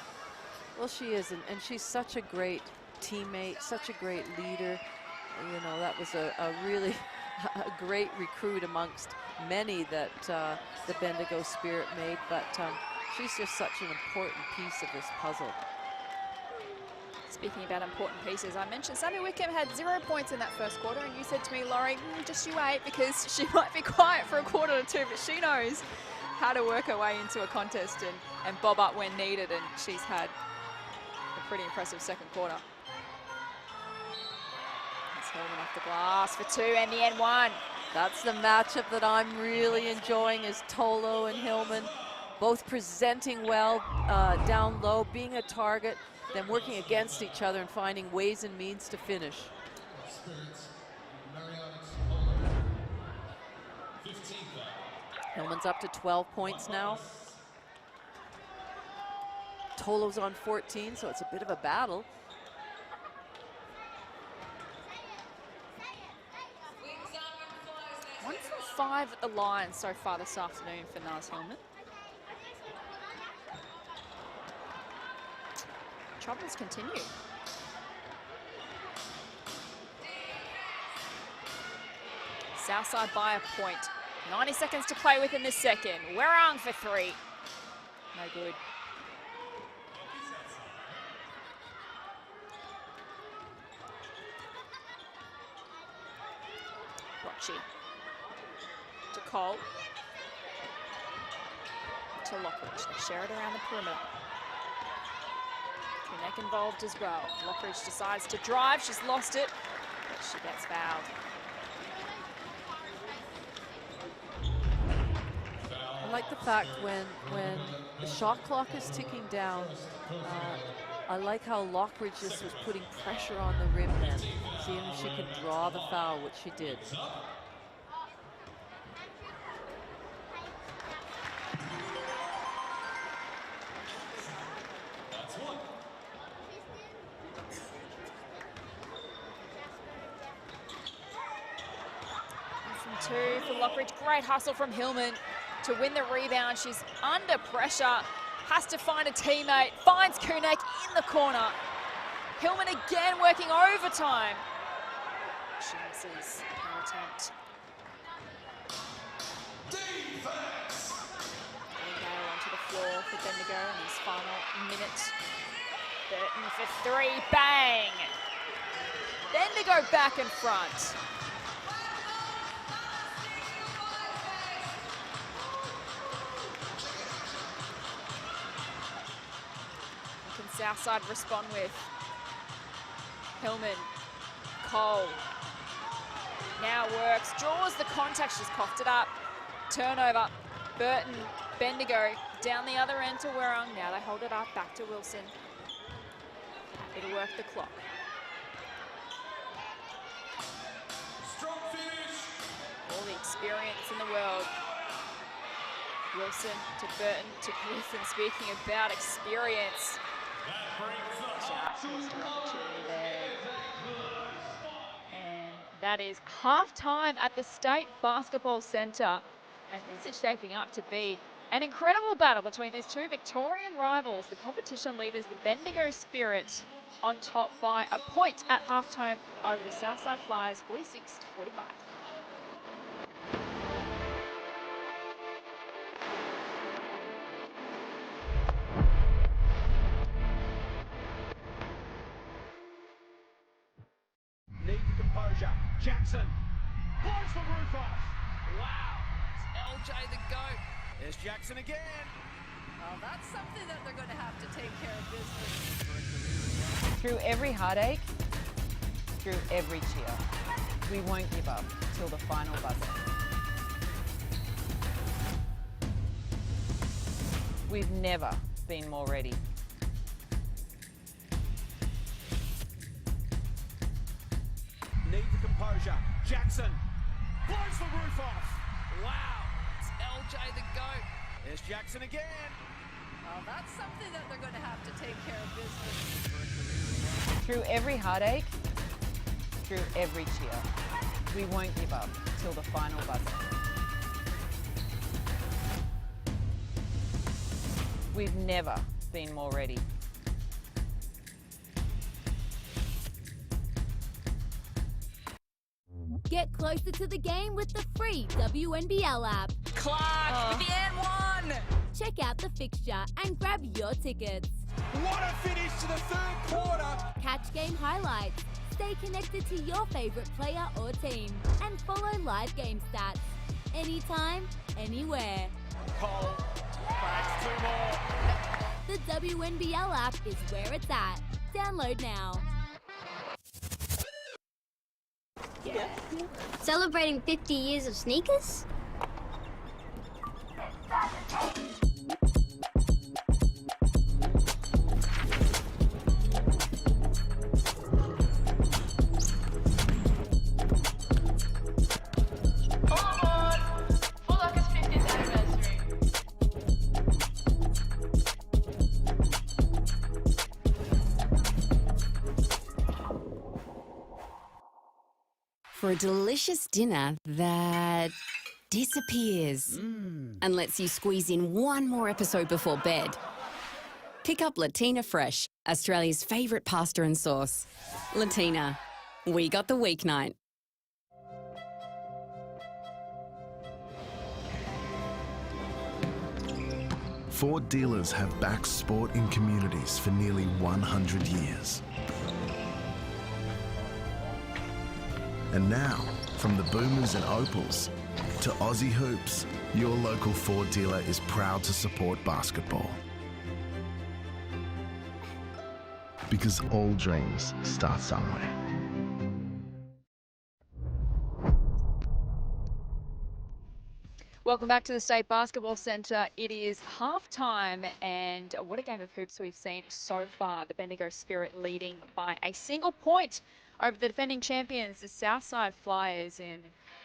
Well, she is, and she's such a great teammate, such a great leader. You know, that was a really a great recruit amongst many that the Bendigo Spirit made, but she's just such an important piece of this puzzle. Speaking about important pieces, I mentioned Sammy Whitcomb had 0 points in that first quarter, and you said to me, Laurie, just you wait, because she might be quiet for a quarter or two, but she knows how to work her way into a contest and bob up when needed, and she's had a pretty impressive second quarter. It's Hillman off the glass for 2 and the end 1. That's the matchup that I'm really enjoying, is Tolo and Hillman. Both presenting well down low, being a target, then working against each other and finding ways and means to finish. Hillman's up to 12 points now. Tolo's on 14, so it's a bit of a battle. One from 5 at the line so far this afternoon for Naz Hillman. Troubles continue. Southside by a point. 90 seconds to play with in this second. Werung for 3. No good. Rocci. To Cole. To Lockridge. They share it around the perimeter. Kunek involved as well. Lockridge decides to drive. She's lost it, but she gets fouled. fact when the shot clock is ticking down, I like how Lockridge just was putting pressure on the rim then, seeing if she could draw the foul, which she did. Two for Lockridge. Great hustle from Hillman to win the rebound. She's under pressure, has to find a teammate, finds Kunek in the corner. Hillman again working overtime. She misses her attempt. Bendigo onto the floor for Bendigo in this final minute. Burton for three, bang! Bendigo back in front. Southside respond with Hillman, Cole, now works, draws the contact, she's coughed it up, turnover, Burton, Bendigo, down the other end to Werung, now they hold it up, back to Wilson, happy to work the clock. Strong finish. All the experience in the world. Wilson to Burton to Griffin, speaking about experience. And that is half-time at the State Basketball Centre. And this is shaping up to be an incredible battle between these two Victorian rivals, the competition leaders, the Bendigo Spirit, on top by a point at half-time over the Southside Flyers, 46-45. Need the composure. Jackson blows the roof off. Wow, it's LJ the GOAT. There's Jackson again. Well, that's something that they're going to have to take care of business. Through every heartache, through every cheer, we won't give up till the final buzzer. We've never been more ready. Need the composure. Jackson blows the roof off. Wow, it's LJ the GOAT. There's Jackson again. Well, that's something that they're going to have to take care of business. Through every heartache, through every cheer, we won't give up till the final buzzer. We've never been more ready. Get closer to the game with the free WNBL app. Clark with the N1. Check out the fixture and grab your tickets. What a finish to the third quarter. Catch game highlights. Stay connected to your favorite player or team. And follow live game stats. Anytime, anywhere. Cole cracks two more. The WNBL app is where it's at. Download now. Celebrating 50 years of sneakers? For a delicious dinner that disappears and lets you squeeze in one more episode before bed. Pick up Latina Fresh, Australia's favourite pasta and sauce. Latina, we got the weeknight. Ford dealers have backed sport in communities for nearly 100 years. And now, from the Boomers and Opals to Aussie Hoops, your local Ford dealer is proud to support basketball. Because all dreams start somewhere. Welcome back to the State Basketball Centre. It is halftime, and what a game of hoops we've seen so far. The Bendigo Spirit leading by a single point over the defending champions, the Southside Flyers, in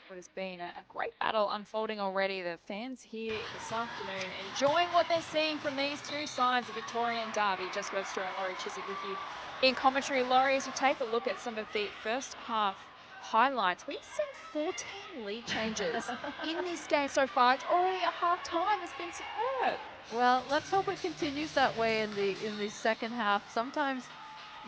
what has been a great battle unfolding already. The fans here this afternoon enjoying what they're seeing from these two sides, the Victorian Derby. Jess Webster and Laurie Chiswick with you in commentary. Laurie, as you take a look at some of the first half highlights, we've seen 14 lead changes in this game so far. It's already at half time. It's been superb. Well, let's hope it continues that way in the second half. Sometimes,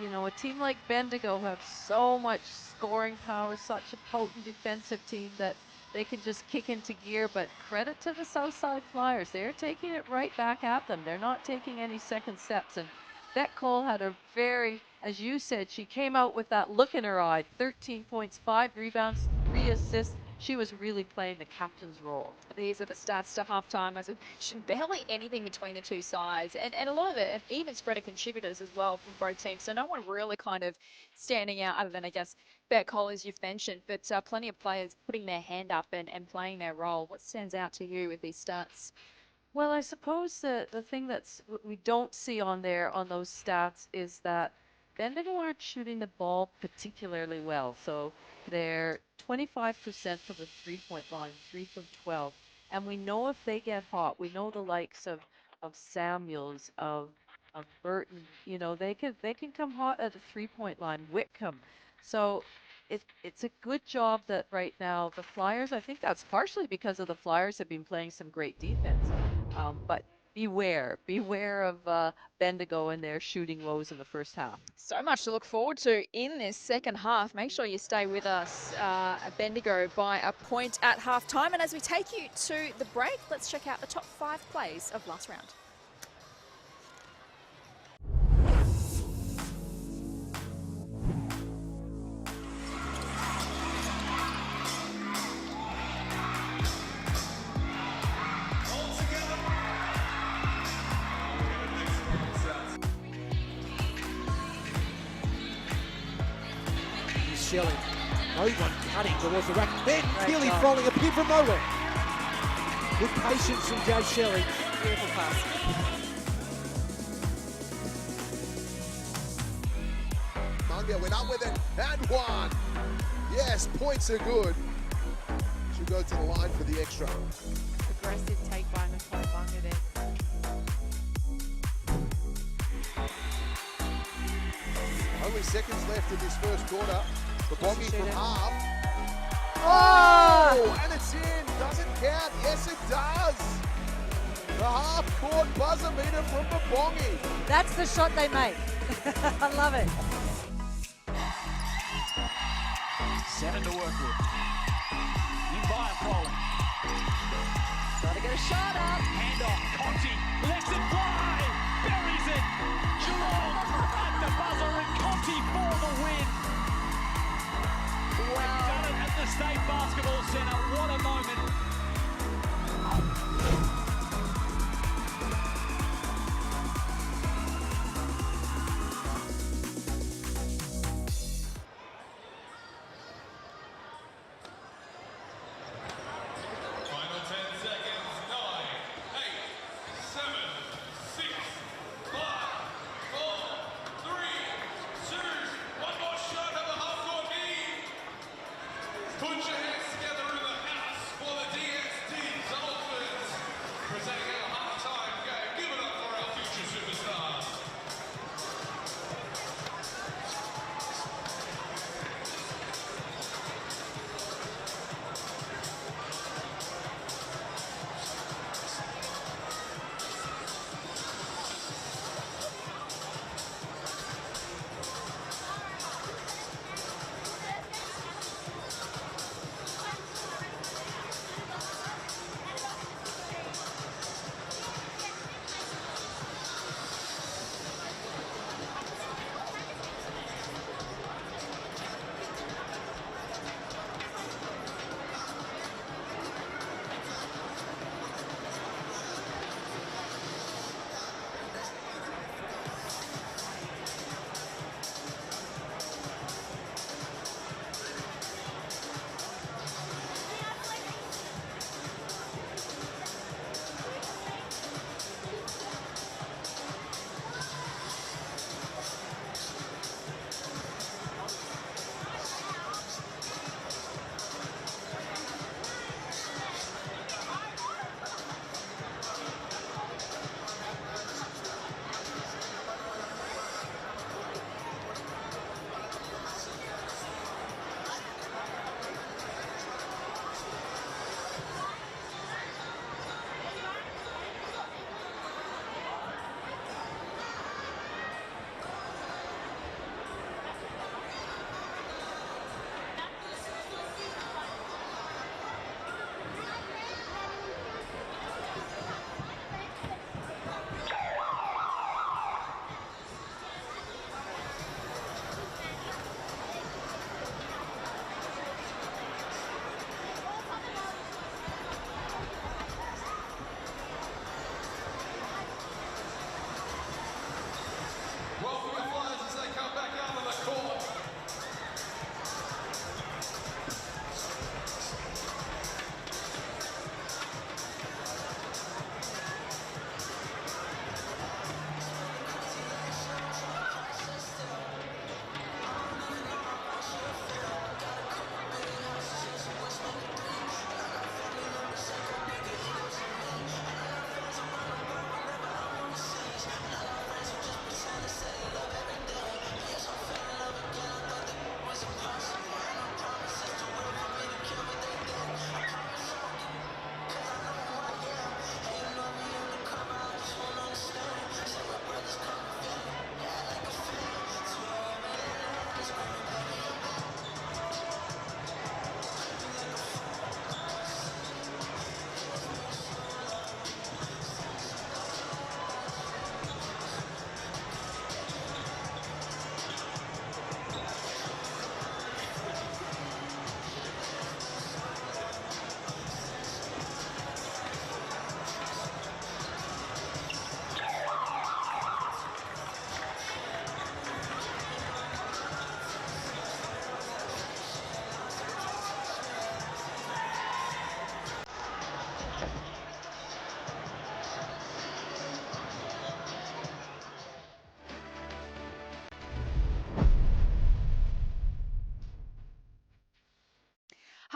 you know, a team like Bendigo have so much scoring power, such a potent defensive team that they can just kick into gear. But credit to the Southside Flyers. They're taking it right back at them. They're not taking any second steps. And Beck Cole had a very, as you said, she came out with that look in her eye. 13 points, 5 rebounds, 3 assists. She was really playing the captain's role. These are the stats to halftime. As barely anything between the two sides, and a lot of it, even spread of contributors as well from both teams. So no one really kind of standing out other than, I guess, Beck Cole, as you've mentioned, but plenty of players putting their hand up and playing their role. What stands out to you with these stats? Well, I suppose the thing that's we don't see on there on those stats is that Bendigo aren't shooting the ball particularly well. So they're 25% from the three-point line, 3 from 12. And we know if they get hot, we know the likes of Samuels, of Burton, you know, they can come hot at the three-point line. Whitcomb. So it's a good job that right now the Flyers, I think that's partially because of the Flyers have been playing some great defense. But beware of Bendigo and their shooting woes in the first half. So much to look forward to in this second half. Make sure you stay with us. Bendigo by a point at halftime. And as we take you to the break, let's check out the top 5 plays of last round. Shelley, no one cutting towards the rack. Then Keely falling, appeared from nowhere. Good patience from Jay Shelley. Beautiful pass. Munga went up with it and one. Yes, points are good. She'll go to the line for the extra. Aggressive take by Nicole Bunga there. Only seconds left in this first quarter. The Bongi from half. Oh! And it's in. Does it count? Yes, it does. The half-court buzzer beater from the Bongi. That's the shot they make. I love it. 7 to work with. In by Cole. Got to get a shot up. Hand off. Conti lets it fly. Buries it. Geelong at the buzzer and Conti for the win. Wow. They've done it at the State Basketball Centre. What a moment. Final 10 seconds. 9, 8, 7, 6, 5, 4, 3, 2, one more shot of the half-court lead. Put your hands together in the house for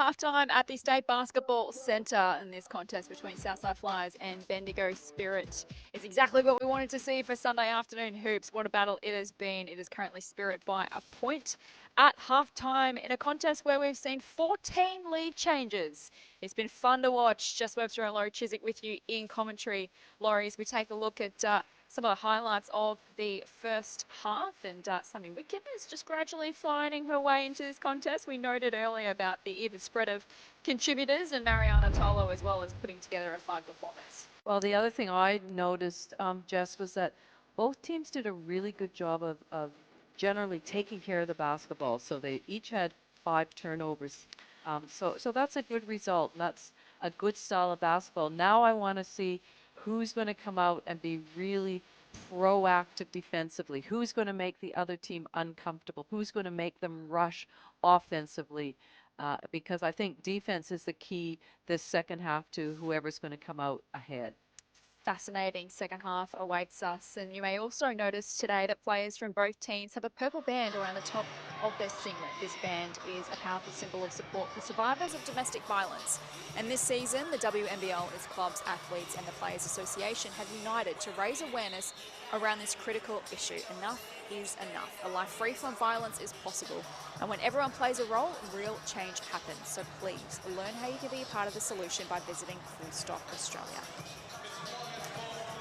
halftime at the State Basketball Centre, in this contest between Southside Flyers and Bendigo Spirit is exactly what we wanted to see for Sunday afternoon hoops. What a battle it has been. It is currently Spirit by a point at halftime in a contest where we've seen 14 lead changes. It's been fun to watch. Jess Webster and Laurie Chiswick with you in commentary. Laurie, as we take a look at some of the highlights of the first half, and Sammy Wickham is just gradually finding her way into this contest. We noted earlier about the even spread of contributors, and Mariana Tolo as well as putting together a fine performance. Well, the other thing I noticed, Jess, was that both teams did a really good job of generally taking care of the basketball. So they each had 5 turnovers. So that's a good result. That's a good style of basketball. Now I want to see who's going to come out and be really proactive defensively, who's going to make the other team uncomfortable, who's going to make them rush offensively, because I think defense is the key this second half to whoever's going to come out ahead. Fascinating second half awaits us, and you may also notice today that players from both teams have a purple band around the top of their singlet. This band is a powerful symbol of support for survivors of domestic violence, and this season the WNBL, its clubs, athletes and the Players Association have united to raise awareness around this critical issue. Enough is enough. A life free from violence is possible, and when everyone plays a role, real change happens. So please learn how you can be a part of the solution by visiting Full Stop Australia.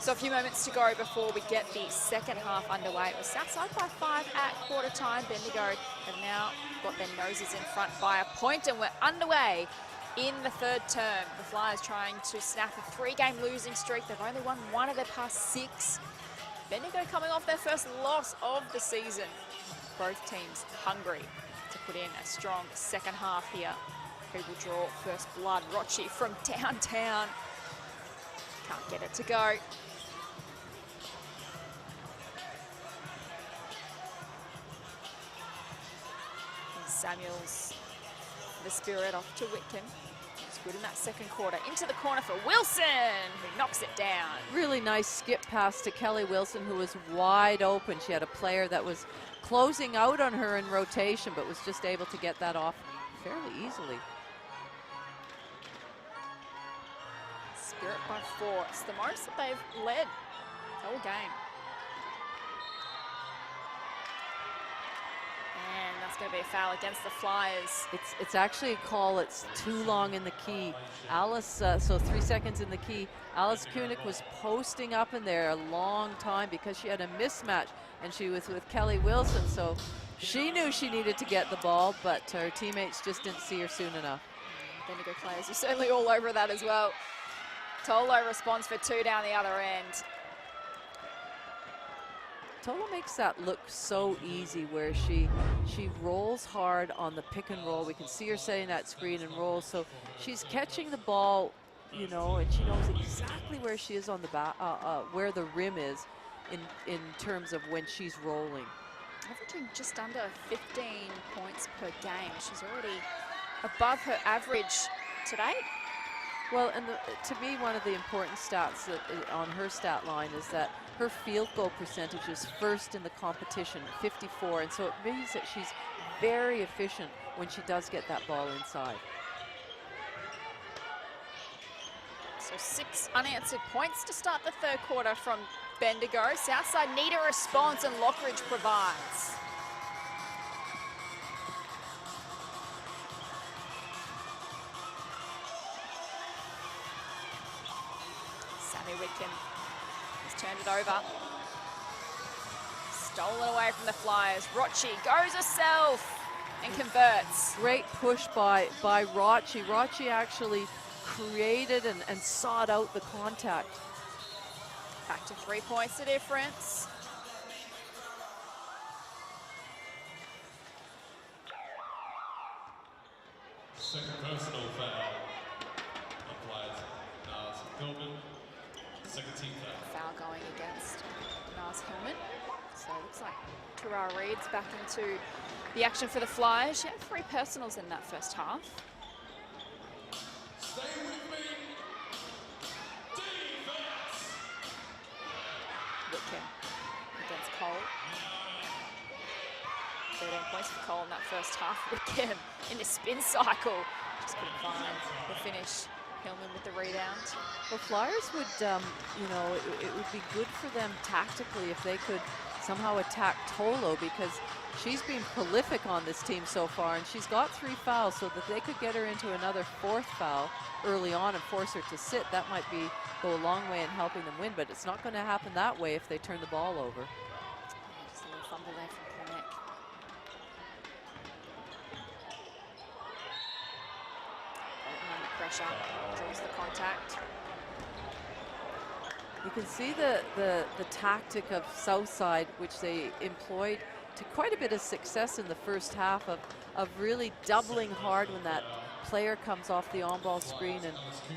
So a few moments to go before we get the second half underway. It was Southside by 5 at quarter time. Bendigo have now got their noses in front by a point, and we're underway in the third term. The Flyers trying to snap a 3-game losing streak. They've only won 1 of their past 6. Bendigo coming off their first loss of the season. Both teams hungry to put in a strong second half here. Who will draw first blood? Rochi from downtown. Can't get it to go. Samuels, the Spirit, off to Whitcomb. It's good in that second quarter. Into the corner for Wilson, who knocks it down. Really nice skip pass to Kelly Wilson, who was wide open. She had a player that was closing out on her in rotation, but was just able to get that off fairly easily. Spirit by 4. It's the most that they've led all game. And that's going to be a foul against the Flyers. It's actually a call. It's too long in the key. Alice, so 3 seconds in the key. Alice Kunik was posting up in there a long time because she had a mismatch, and she was with Kelly Wilson, so she knew she needed to get the ball, but her teammates just didn't see her soon enough. Bendigo players are certainly all over that as well. Tolo responds for 2 down the other end. Tolo makes that look so easy, where she rolls hard on the pick and roll. We can see her setting that screen and roll, so she's catching the ball, you know, and she knows exactly where she is on the where the rim is in terms of when she's rolling. Averaging just under 15 points per game. She's already above her average today. Well, and to me, one of the important stats that on her stat line is that her field goal percentage is first in the competition, 54, and so it means that she's very efficient when she does get that ball inside. So 6 unanswered points to start the third quarter from Bendigo. Southside need a response, and Lockridge provides. Whitcomb has turned it over. Stolen away from the Flyers. Rochi goes herself and converts. Great push by Rochi. Rochi actually created and sought out the contact. Back to 3 points the difference. Second personal foul applied to Nars Hillman. Second team foul. Foul going against Nars Hillman. So it looks like Tara Reid's back into the action for the Flyers. She had 3 personals in that first half. Stay with me. Defense. Whitcomb against Cole. 13 points for Cole in that first half. Whitcomb in the spin cycle. Just couldn't find the finish. Hillman with the rebound. Well, Flyers would, you know, it would be good for them tactically if they could somehow attack Tolo, because she's been prolific on this team so far, and she's got 3 fouls, so that they could get her into another 4th foul early on and force her to sit. That might go a long way in helping them win, but it's not going to happen that way if they turn the ball over. Just a little fumble there from Kernick. Under pressure, draws the contact. You can see the tactic of Southside, which they employed to quite a bit of success in the first half, of really doubling hard when that player comes off the on-ball screen,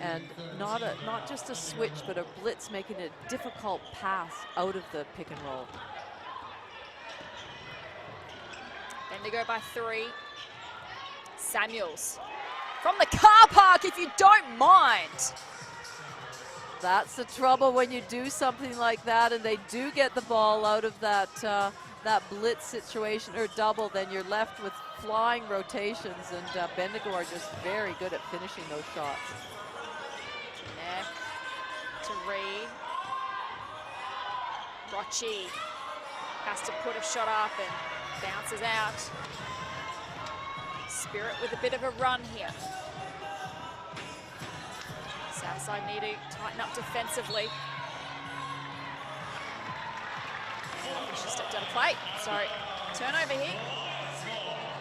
and not just a switch, but a blitz, making it a difficult pass out of the pick and roll. Bendigo by 3. Samuels from the car park, if you don't mind. That's the trouble when you do something like that and they do get the ball out of that that blitz situation or double, then you're left with flying rotations, and Bendigo are just very good at finishing those shots. Neck to Reed. Rochi has to put a shot up and bounces out. Spirit with a bit of a run here. Southside need to tighten up defensively. She stepped out of play. Sorry, turnover here.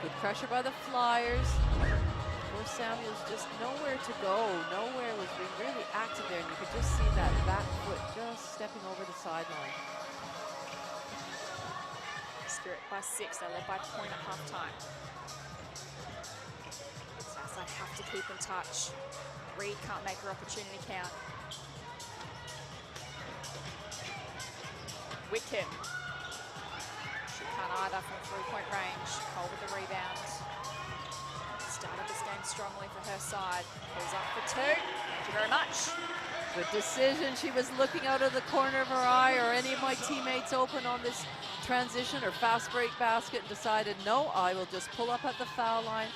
Good pressure by the Flyers. Poor Samuels just nowhere to go. Nowhere was being really active there, and you could just see that back foot just stepping over the sideline. Spirit by 6. They led by a point at halftime. Southside have to keep in touch. Reed can't make her opportunity count. Wickham. She can't either from 3-point range. Cole with the rebound. Started this game strongly for her side. Pulls up for 2. Thank you very much. Good decision. She was looking out of the corner of her eye, or any of my teammates open on this transition or fast break basket, and decided, no, I will just pull up at the foul line.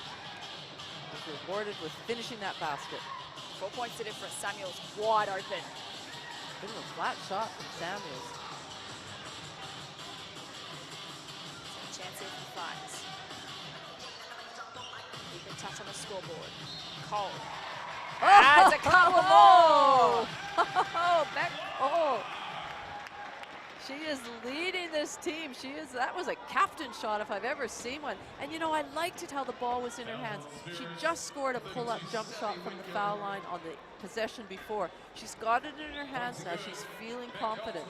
Was rewarded with finishing that basket. 4 points the difference. Samuels wide open. Good little flat shot from Samuels. Chance here for the Flyers. Keep in touch on the scoreboard. Cole. Adds a couple more. Back. Oh. She is leading this team. That was a captain shot if I've ever seen one. And you know, I liked it how the ball was in her hands. She just scored a pull-up jump shot from the foul line on the possession before. She's got it in her hands now. She's feeling confident.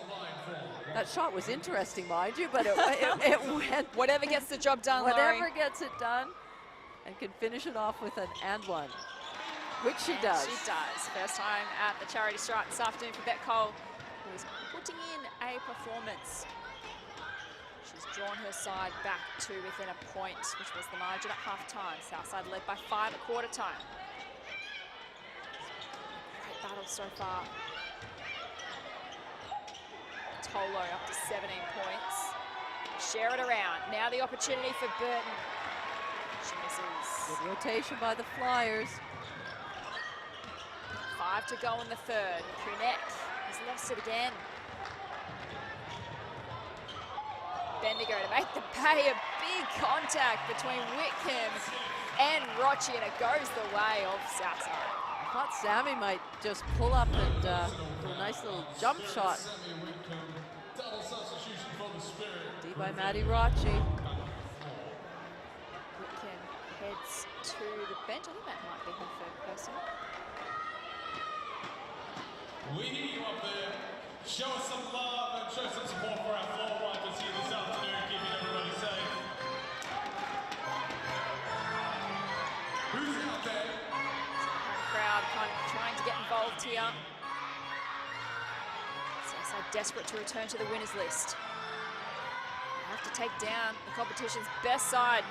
That shot was interesting, mind you, but it went. Whatever gets the job done, Whatever Laurie. gets it done, and can finish it off with an and one, which she does. She does. First time at the charity stripe this afternoon for Bet Cole, who is putting in a performance. She's drawn her side back to within a point, which was the margin at halftime. Southside led by 5 at quarter time. Great battle so far. Tolo up to 17 points. Share it around. Now the opportunity for Burton. She misses. Good rotation by the Flyers. 5 to go in the third. Kunek has lost it again. Bendigo to make the pay. A big contact between Wickham and Rochi, and it goes the way of Southside. I thought Sammy might just pull up and do a nice little jump shot. D by Maddie Rochi. Wickham heads to the bench. I think that might be her third person. We hear you up there. Show us some love and show some support for our floor wipers here this afternoon, keeping everybody safe. Who's out there? Home crowd kind of trying to get involved here. Southside desperate to return to the winners list. They have to take down the competition's best side,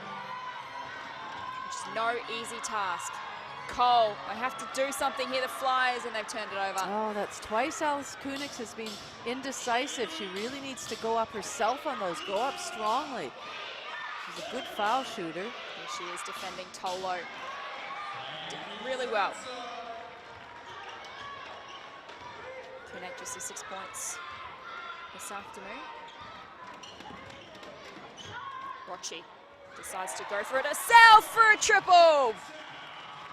which is no easy task. Cole, they have to do something here, the Flyers, and they've turned it over. Oh, that's twice Alice Kunix has been indecisive. She really needs to go up herself on those, go up strongly. She's a good foul shooter. Here she is defending Tolo. really well. Connect just to 6 points this afternoon. Rochi decides to go for it herself for a triple.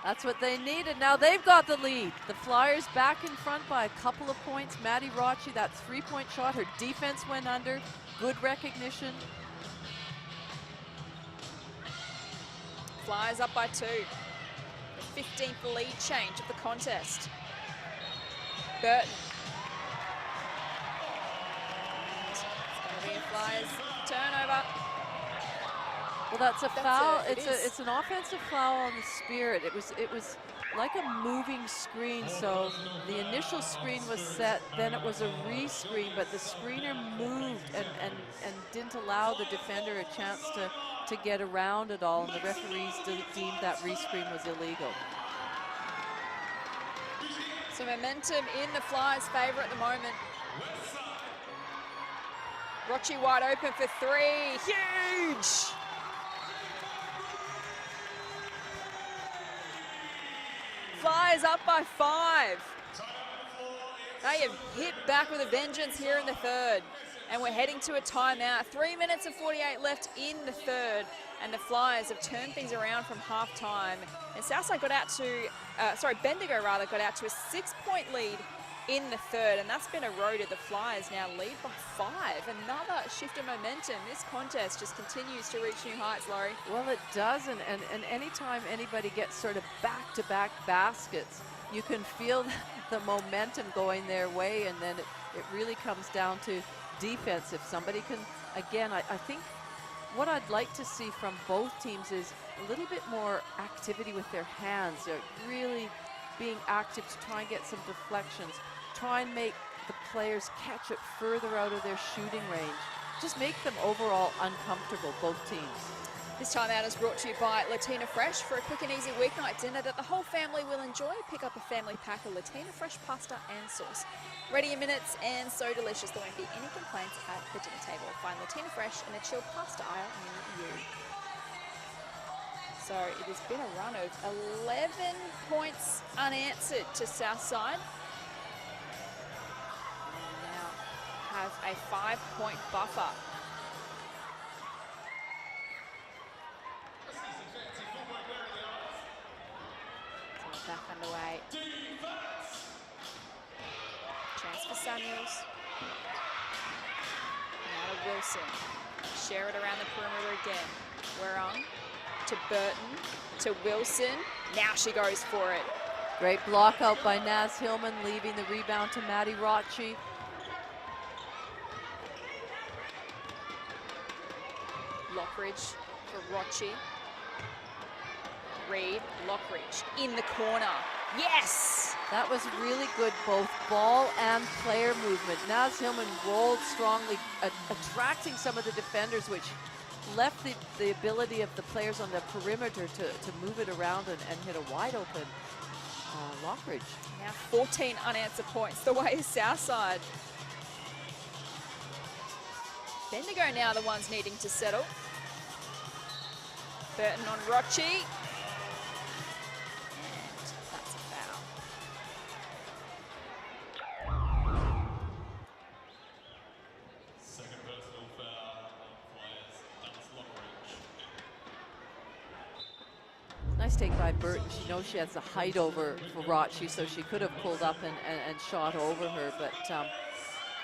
That's what they needed. Now they've got the lead. The Flyers back in front by a couple of points. Maddie Rochi, that 3-point shot. Her defense went under. Good recognition. Flyers up by 2. The 15th lead change of the contest. Burton. It's going to be a Flyers turnover. Well, that's a foul. It's an offensive foul on the Spirit. It was like a moving screen. So the initial screen was set, then it was a re-screen, but the screener moved and didn't allow the defender a chance to get around it all, and the referees deemed that re-screen was illegal. So momentum in the Flyers' favor at the moment. Rochi wide open for 3. Huge! Flyers up by 5. They have hit back with a vengeance here in the third. And we're heading to a timeout. 3 minutes and 48 left in the third. And the Flyers have turned things around from halftime. And Southside got out to, Bendigo rather, got out to a 6-point lead in the third. And that's been eroded. The Flyers now lead by 5. Another shift of momentum. This contest just continues to reach new heights, Laurie. Well, it does. And anytime anybody gets sort of back-to-back baskets, you can feel the momentum going their way. And then it really comes down to defense. If somebody can, again, I think what I'd like to see from both teams is a little bit more activity with their hands. They're really being active to try and get some deflections, try and make the players catch it further out of their shooting range. Just make them overall uncomfortable, both teams. This timeout is brought to you by Latina Fresh. For a quick and easy weeknight dinner that the whole family will enjoy, pick up a family pack of Latina Fresh pasta and sauce. Ready in minutes and so delicious there won't be any complaints at the dinner table. Find Latina Fresh in the chilled pasta aisle near you. So it has been a run of 11 points unanswered to Southside. And now have a 5-point buffer. Back underway. Chance for Samuels. Now to Wilson. Share it around the perimeter again. We're on to Burton, to Wilson. Now she goes for it. Great block out by Naz Hillman, leaving the rebound to Maddie Rochi. Lockridge for Rochi. Reed, Lockridge in the corner. Yes! That was really good, both ball and player movement. Naz Hillman rolled strongly, attracting some of the defenders, which left the ability of the players on the perimeter to move it around and hit a wide open Lockridge. Now 14 unanswered points the way is Southside. Bendigo now the ones needing to settle. Burton on Rochi. Nice take by Burton. She knows she has the height over for Rochi, so she could have pulled up and shot over her, but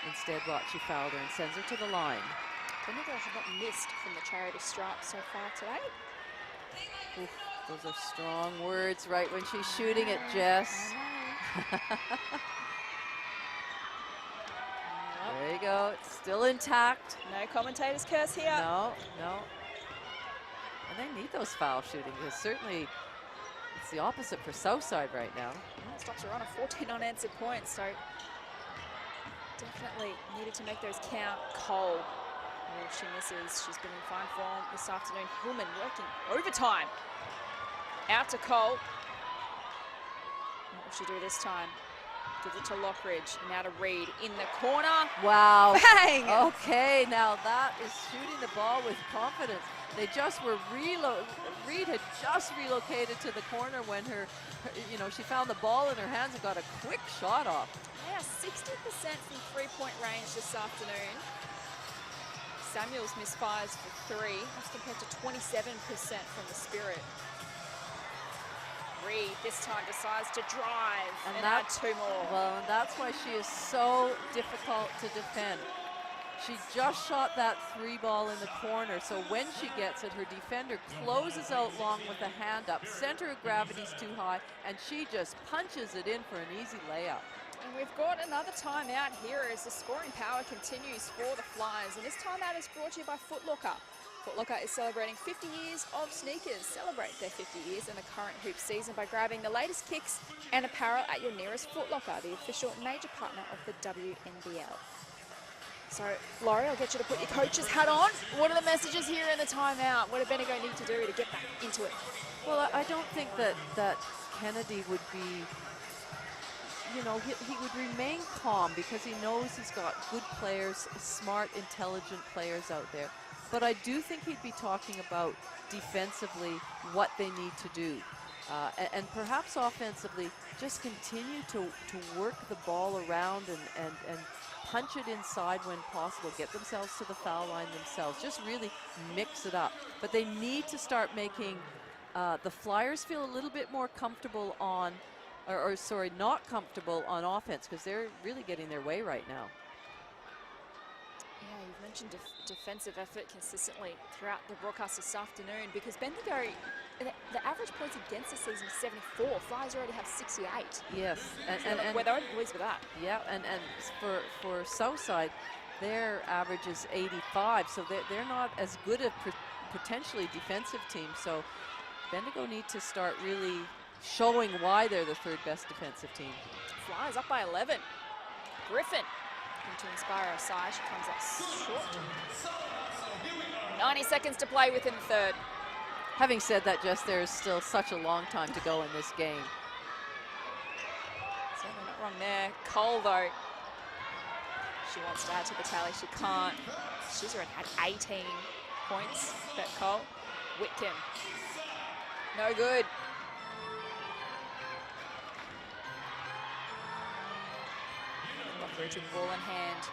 instead Rochi fouled her and sends her to the line. Bendigo have not missed from the charity stripe so far today. Oof, those are strong words right when she's shooting it, Jess. There you go. It's still intact. No commentator's curse here. No, no. And they need those foul shooting because certainly it's the opposite for Southside right now. Well, stops her on a 14 unanswered points, so definitely needed to make those count. Cole, oh, she misses. She's been in fine form this afternoon. Hillman working overtime. Out to Cole. What will she do this time? Gives it to Lockridge. Now to Reed in the corner. Wow. Bang! Okay, now that is shooting the ball with confidence. They just were Reed had just relocated to the corner when she found the ball in her hands and got a quick shot off. Yeah, 60% from three-point range this afternoon. Samuels misfires for 3. That's compared to 27% from the Spirit. Reed this time decides to drive and add 2 more. Well, and that's why she is so difficult to defend. She just shot that 3 ball in the corner, so when she gets it, her defender closes out long with a hand up. Center of gravity's too high, and she just punches it in for an easy layup. And we've got another timeout here as the scoring power continues for the Flyers. And this timeout is brought to you by Foot Locker. Foot Locker is celebrating 50 years of sneakers. Celebrate their 50 years in the current hoop season by grabbing the latest kicks and apparel at your nearest Foot Locker, the official major partner of the WNBL. So, Laurie, I'll get you to put your coach's hat on. What are the messages here in the timeout? What do Bendigo need to do to get back into it? Well, I don't think that Kennedy would be, he would remain calm because he knows he's got good players, smart, intelligent players out there. But I do think he'd be talking about defensively what they need to do. And perhaps offensively, just continue to work the ball around and punch it inside when possible, get themselves to the foul line themselves, just really mix it up. But they need to start making the Flyers feel a little bit more comfortable on, not comfortable on offense, because they're really getting their way right now. Yeah, you've mentioned defensive effort consistently throughout the broadcast this afternoon, because Bendigo, the average points against the season is 74. Flyers already have 68. Yes, and we're the only boys with that. Yeah, and for Southside, their average is 85, so they're not as good a potentially defensive team. So Bendigo need to start really showing why they're the 3rd best defensive team. Flyers up by 11. Griffin to inspire her side. She comes up short. 90 seconds to play within the 3rd. Having said that, Jess, there is still such a long time to go in this game. Certainly not wrong there. Cole, though, she wants to add to the tally. She can't. She's already had 18 points, Bet Cole. Whitcomb. No good. Lockridge with the ball in hand.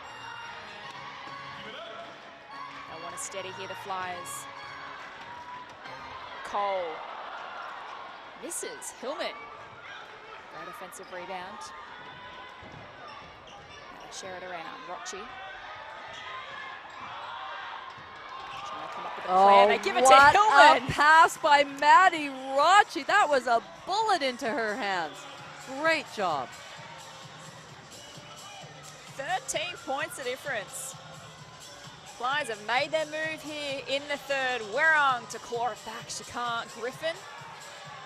They want to steady here, the Flyers. Cole misses. Hillman. Great offensive rebound. Now they share it around. Rochi. Trying to come up with a plan. They give it to Hillman. A pass by Maddie Rochi. That was a bullet into her hands. Great job. 13 points the difference. Flyers have made their move here in the 3rd. Werong to claw it back. She can't. Griffin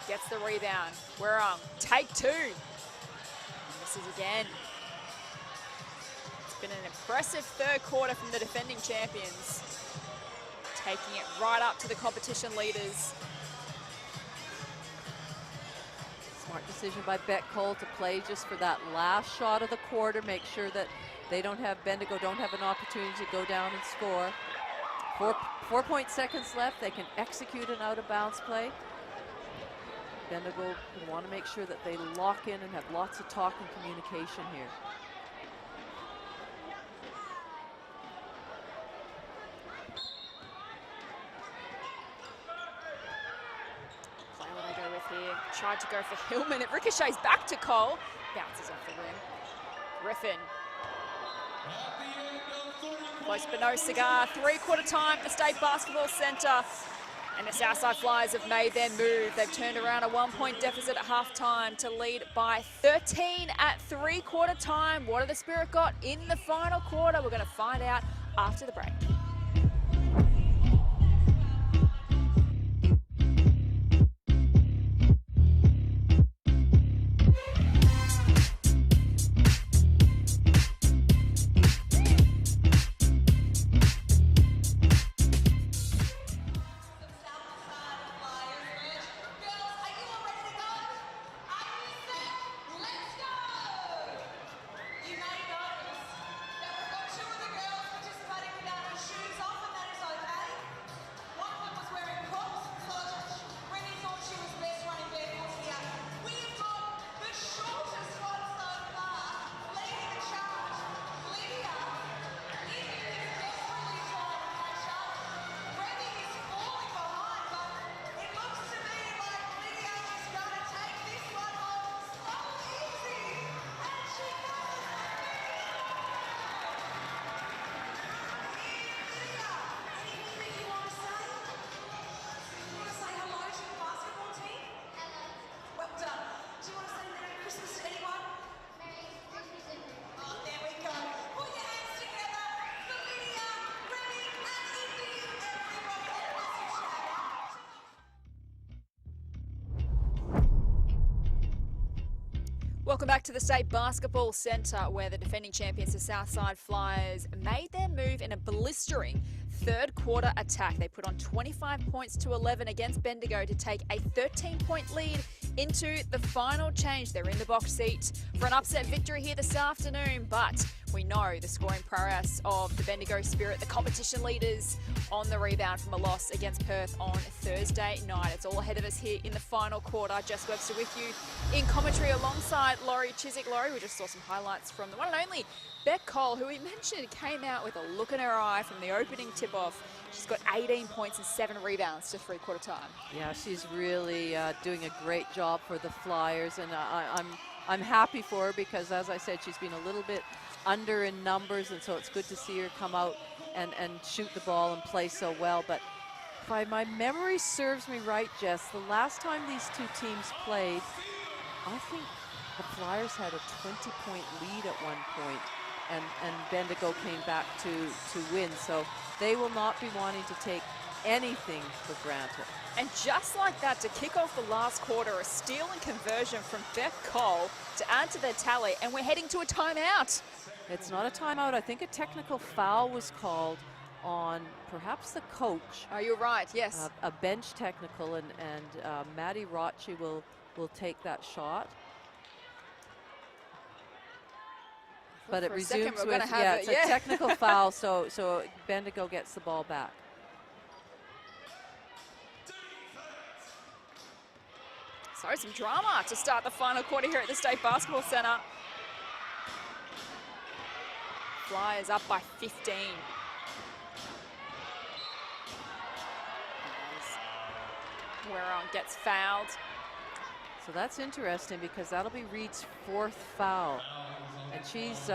gets the rebound. Werong, take 2. Misses again. It's been an impressive 3rd quarter from the defending champions. Taking it right up to the competition leaders. Smart decision by Bet Cole to play just for that last shot of the quarter. Make sure that Bendigo don't have an opportunity to go down and score. 4 seconds left. They can execute an out-of-bounds play. Bendigo want to make sure that they lock in and have lots of talk and communication here. Play what they go with here. Tried to go for Hillman. It ricochets back to Cole. Bounces off the rim. Griffin. Close but no cigar. 3-quarter time at the State Basketball Centre. And the Southside Flyers have made their move. They've turned around a 1-point deficit at halftime to lead by 13 at 3-quarter time. What have the Spirit got in the final quarter? We're going to find out after the break. Welcome back to the State Basketball Centre, where the defending champions, the Southside Flyers, made their move in a blistering third quarter attack. They put on 25 points to 11 against Bendigo to take a 13-point lead into the final change. They're in the box seat for an upset victory here this afternoon, but we know the scoring prowess of the Bendigo Spirit, the competition leaders, on the rebound from a loss against Perth on Thursday night. It's all ahead of us here in the final quarter. Jess Webster with you in commentary alongside Laurie Chiswick. Laurie, we just saw some highlights from the one and only Beck Cole, who we mentioned came out with a look in her eye from the opening tip-off. She's got 18 points and 7 rebounds to three-quarter time. Yeah, she's really doing a great job for the Flyers, and I'm happy for her because, as I said, she's been a little bit under in numbers, and so it's good to see her come out and shoot the ball and play so well. But if my memory serves me right, Jess, the last time these two teams played, I think the Flyers had a 20-point lead at one point, and Bendigo came back to win. So they will not be wanting to take anything for granted. And just like that, to kick off the last quarter, a steal and conversion from Beth Cole to add to their tally, and we're heading to a timeout. It's not a timeout. I think a technical foul was called on perhaps the coach. Oh, you're right, yes. A bench technical, and Maddie Rocci will take that shot. But it resumes with, it's a technical foul, so Bendigo gets the ball back. So some drama to start the final quarter here at the State Basketball Centre. Flyers up by 15. Weron gets fouled. So that's interesting because that'll be Reed's 4th foul. And she's,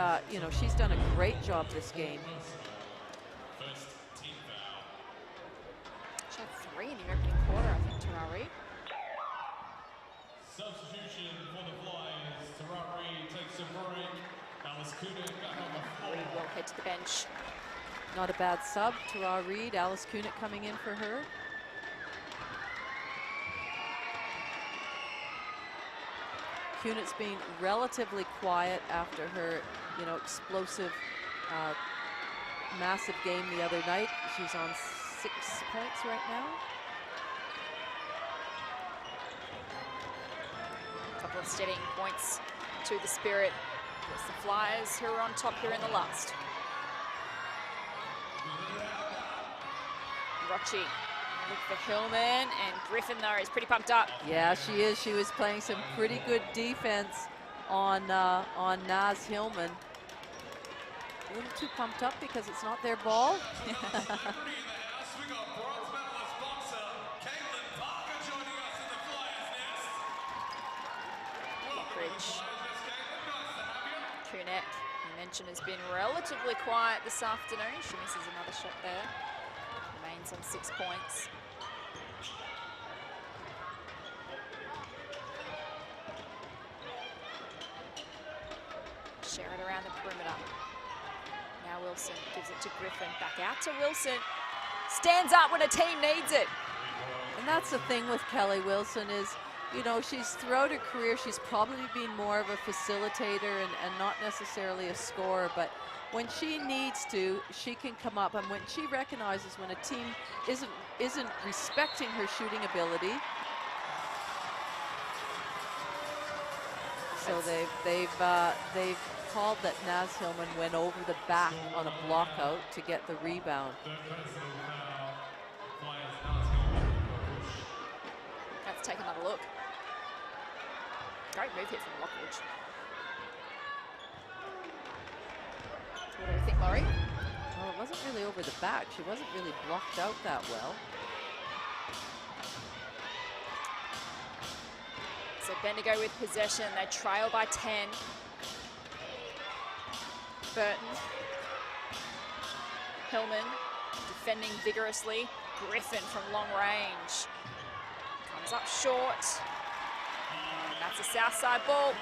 she's done a great job this game. She had 3 in the opening quarter, I think, Tara Reed. Substitution for the Flyers. Tara Reed takes a break. Alice Kunit back on the floor. Reed will head to the bench. Not a bad sub. Tara Reed, Alice Kunit coming in for her. Kunit's been relatively quiet after her, explosive, massive game the other night. She's on 6 points right now. A couple of steadying points to the Spirit. It's the Flyers who are on top here in the last. Rocci look for Hillman, and Griffin, though, is pretty pumped up. Yeah, she is. She was playing some pretty good defense on Naz Hillman. A little too pumped up because it's not their ball. Lockridge. Kunek, you mentioned, has been relatively quiet this afternoon. She misses another shot there. Remains on 6 points. Share it around the perimeter. Now Wilson gives it to Griffin. Back out to Wilson. Stands up when a team needs it. And that's the thing with Kelly Wilson is, she's throughout her career, she's probably been more of a facilitator and not necessarily a scorer, but when she needs to, she can come up, and when she recognizes when a team isn't respecting her shooting ability. So they've called that Naz Hillman went over the back on a block out to get the rebound. Let's take another look. Great move here from Lockridge. What do you think, Laurie? Well, it wasn't really over the back. She wasn't really blocked out that well. So Bendigo with possession. They trail by 10. Burton. Hillman defending vigorously. Griffin from long range. Comes up short. And that's a Southside ball.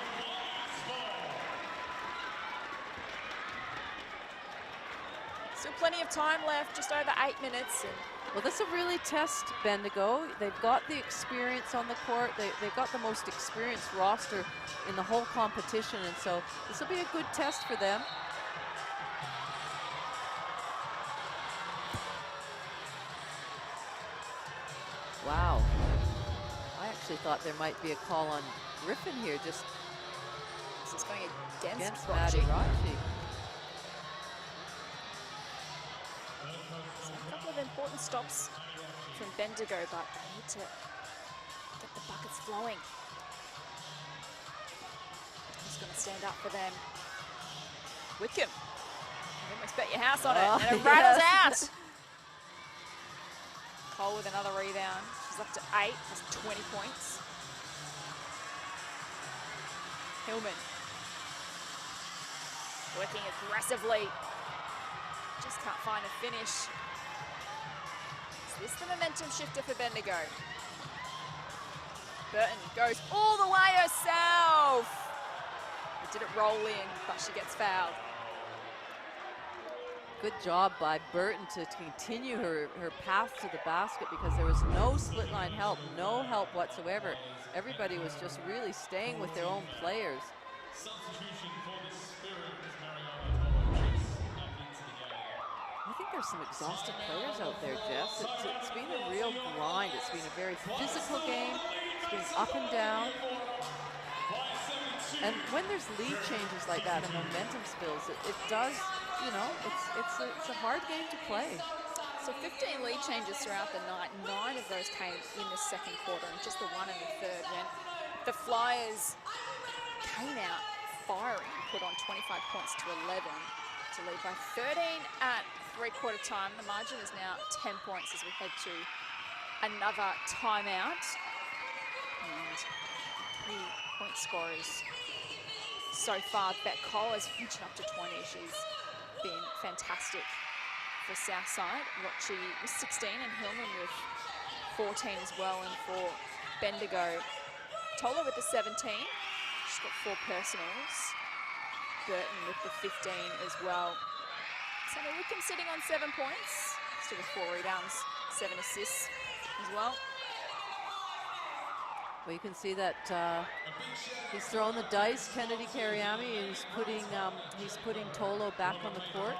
Still plenty of time left, just over 8 minutes. And Well, this will really test Bendigo. They've got the experience on the court. They've got the most experienced roster in the whole competition, and so this will be a good test for them. Wow. I actually thought there might be a call on Griffin here, just This is going against Maddie Rachi. So a couple of important stops from Bendigo, but they need to get the buckets flowing. Who's going to stand up for them? Wickham. You almost bet your house on it, and it rattles out. Cole with another rebound. She's up to 8, has 20 points. Hillman working aggressively. Just can't find a finish. Is this the momentum shifter for Bendigo? Burton goes all the way herself. Did it roll in, but she gets fouled. Good job by Burton to continue her path to the basket, because there was no split line help, no help whatsoever. Everybody was just really staying with their own players. I think there's some exhausted players out there, Jess. It's been a real grind. It's been a very physical game. It's been up and down. And when there's lead changes like that and momentum spills, it does, you know, it's a hard game to play. So 15 lead changes throughout the night. 9 of those came in the second quarter and just the 1 in the third, when the Flyers came out firing and put on 25 points to 11 to lead by 13 at three-quarter time. The margin is now 10 points as we head to another timeout. And key point scorers so far, Bet Cole has reached up to 20. She's been fantastic for Southside. Rochi with 16 and Hillman with 14 as well. And for Bendigo, Tola with the 17. She's got 4 personals. Burton with the 15 as well. Sammy Wickham sitting on 7 points. Still with 4 rebounds, 7 assists as well. Well, you can see that he's throwing the dice, Kennedy Kariami, and he's putting Tolo back on the court.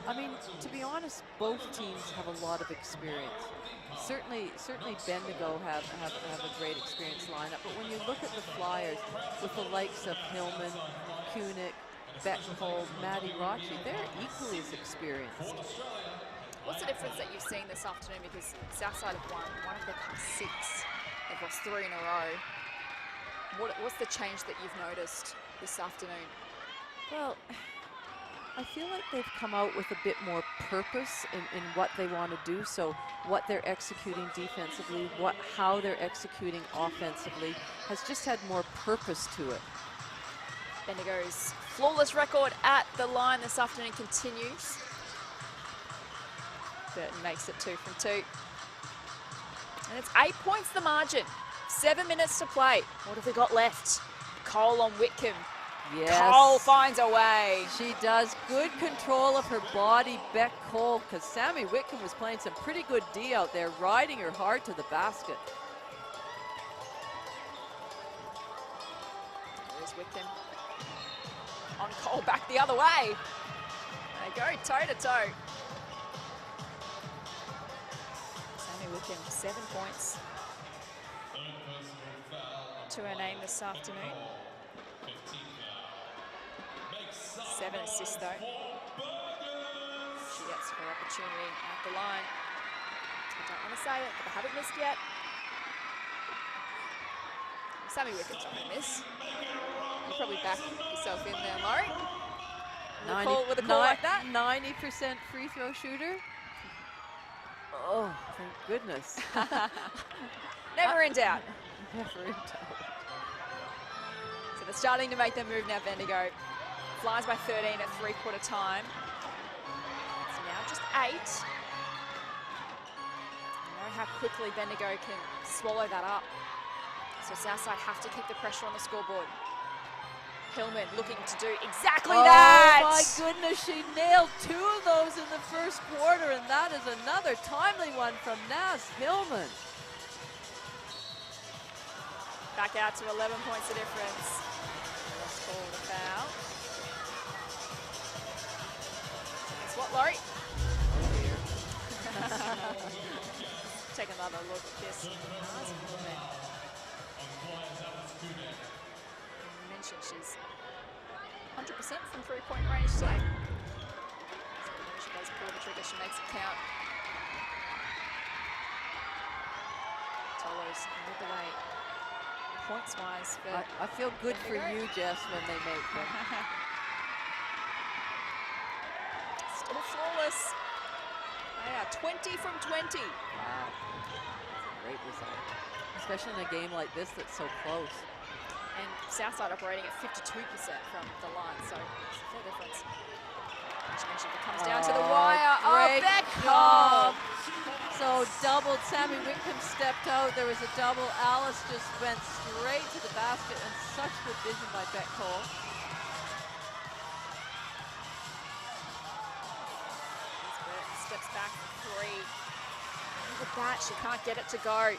I mean, to be honest, both teams have a lot of experience. Certainly Bendigo have a great experience lineup, but when you look at the Flyers with the likes of Hillman, Kunick, Betcole, Maddie Rachi, they're equally as experienced. What's the difference that you've seen this afternoon? Because Southside have won 1 of their past 6. They've lost 3 in a row. What's the change that you've noticed this afternoon? Well, I feel like they've come out with a bit more purpose in what they want to do. So what they're executing defensively, how they're executing offensively has just had more purpose to it. Bendigo's flawless record at the line this afternoon continues. Burton makes it 2 from 2. And it's 8 points the margin. 7 minutes to play. What have we got left? Cole on Wickham. Yes. Cole finds a way. She does. Good control of her body, Beck Cole, because Sammy Wickham was playing some pretty good D out there, riding her hard to the basket. There's Wickham. On Cole, back the other way. They go toe-to-toe. Sammy Wickham, 7 points to her name this afternoon. 7 assists though. She gets her opportunity at the line. I don't want to say it, but I haven't missed yet. Sammy Wickham's not going to miss. You'll probably back yourself in there, Laurie. With a call like that. 90% free throw shooter. Oh, thank goodness. Never in doubt. Never in doubt. So they're starting to make their move now, Bendigo. Flies by 13 at three-quarter time. It's now just 8. You know how quickly Bendigo can swallow that up. So Southside have to keep the pressure on the scoreboard. Hillman looking to do exactly that. Oh my goodness, she nailed 2 of those in the first quarter, and that is another timely one from Naz Hillman. Back out to 11 points of difference. Let's call the foul. Guess what, Laurie? Take another look at this. Naz Hillman. Mentioned she's 100% from three-point range today. So when she does pull the trigger, she makes it count. Tolo's led the way points-wise. I feel good for you, Jess, when they make them. Still flawless. They are 20 from 20. Wow, that's a great result, especially in a game like this that's so close. And Southside operating at 52% from the line, so it's a fair difference. As you mentioned, it comes down to the wire. Great Beckham! job. So doubled. Sammy Whitcomb stepped out. There was a double. Alice just went straight to the basket, and such good vision by Beck Cole. Steps back for 3. Look at that, she can't get it to go.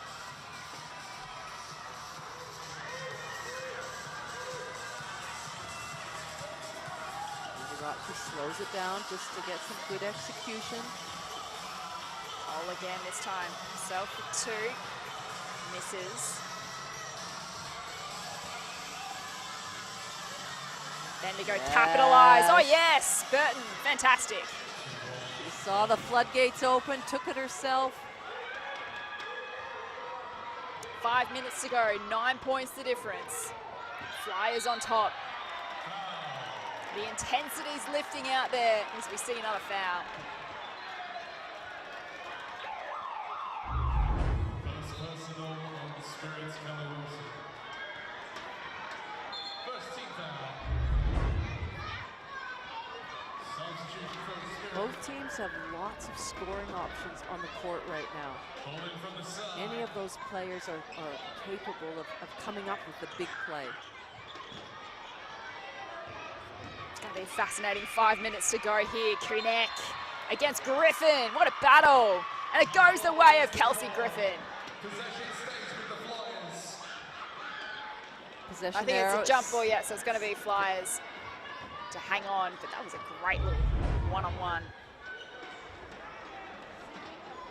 She slows it down just to get some good execution. Cole again this time. Herself for 2. Misses. Bendigo capitalise. Oh yes, Burton, fantastic. She saw the floodgates open, took it herself. 5 minutes to go, 9 points the difference. Flyers on top. The intensity's lifting out there as we see another foul. First personal on the Spirits, Kelly Wilson. First team foul. Substitution for the Spirits. Both teams have lots of scoring options on the court right now. Holding from the side. Any of those players are capable of coming up with the big play. It's going to be a fascinating 5 minutes to go here. Krinek against Griffin. What a battle. And it goes the way of Kelsey Griffin. Possession stays with the Flyers. Possession I think arrow. it's a jump ball, yeah, so it's going to be Flyers to hang on. But that was a great little one-on-one.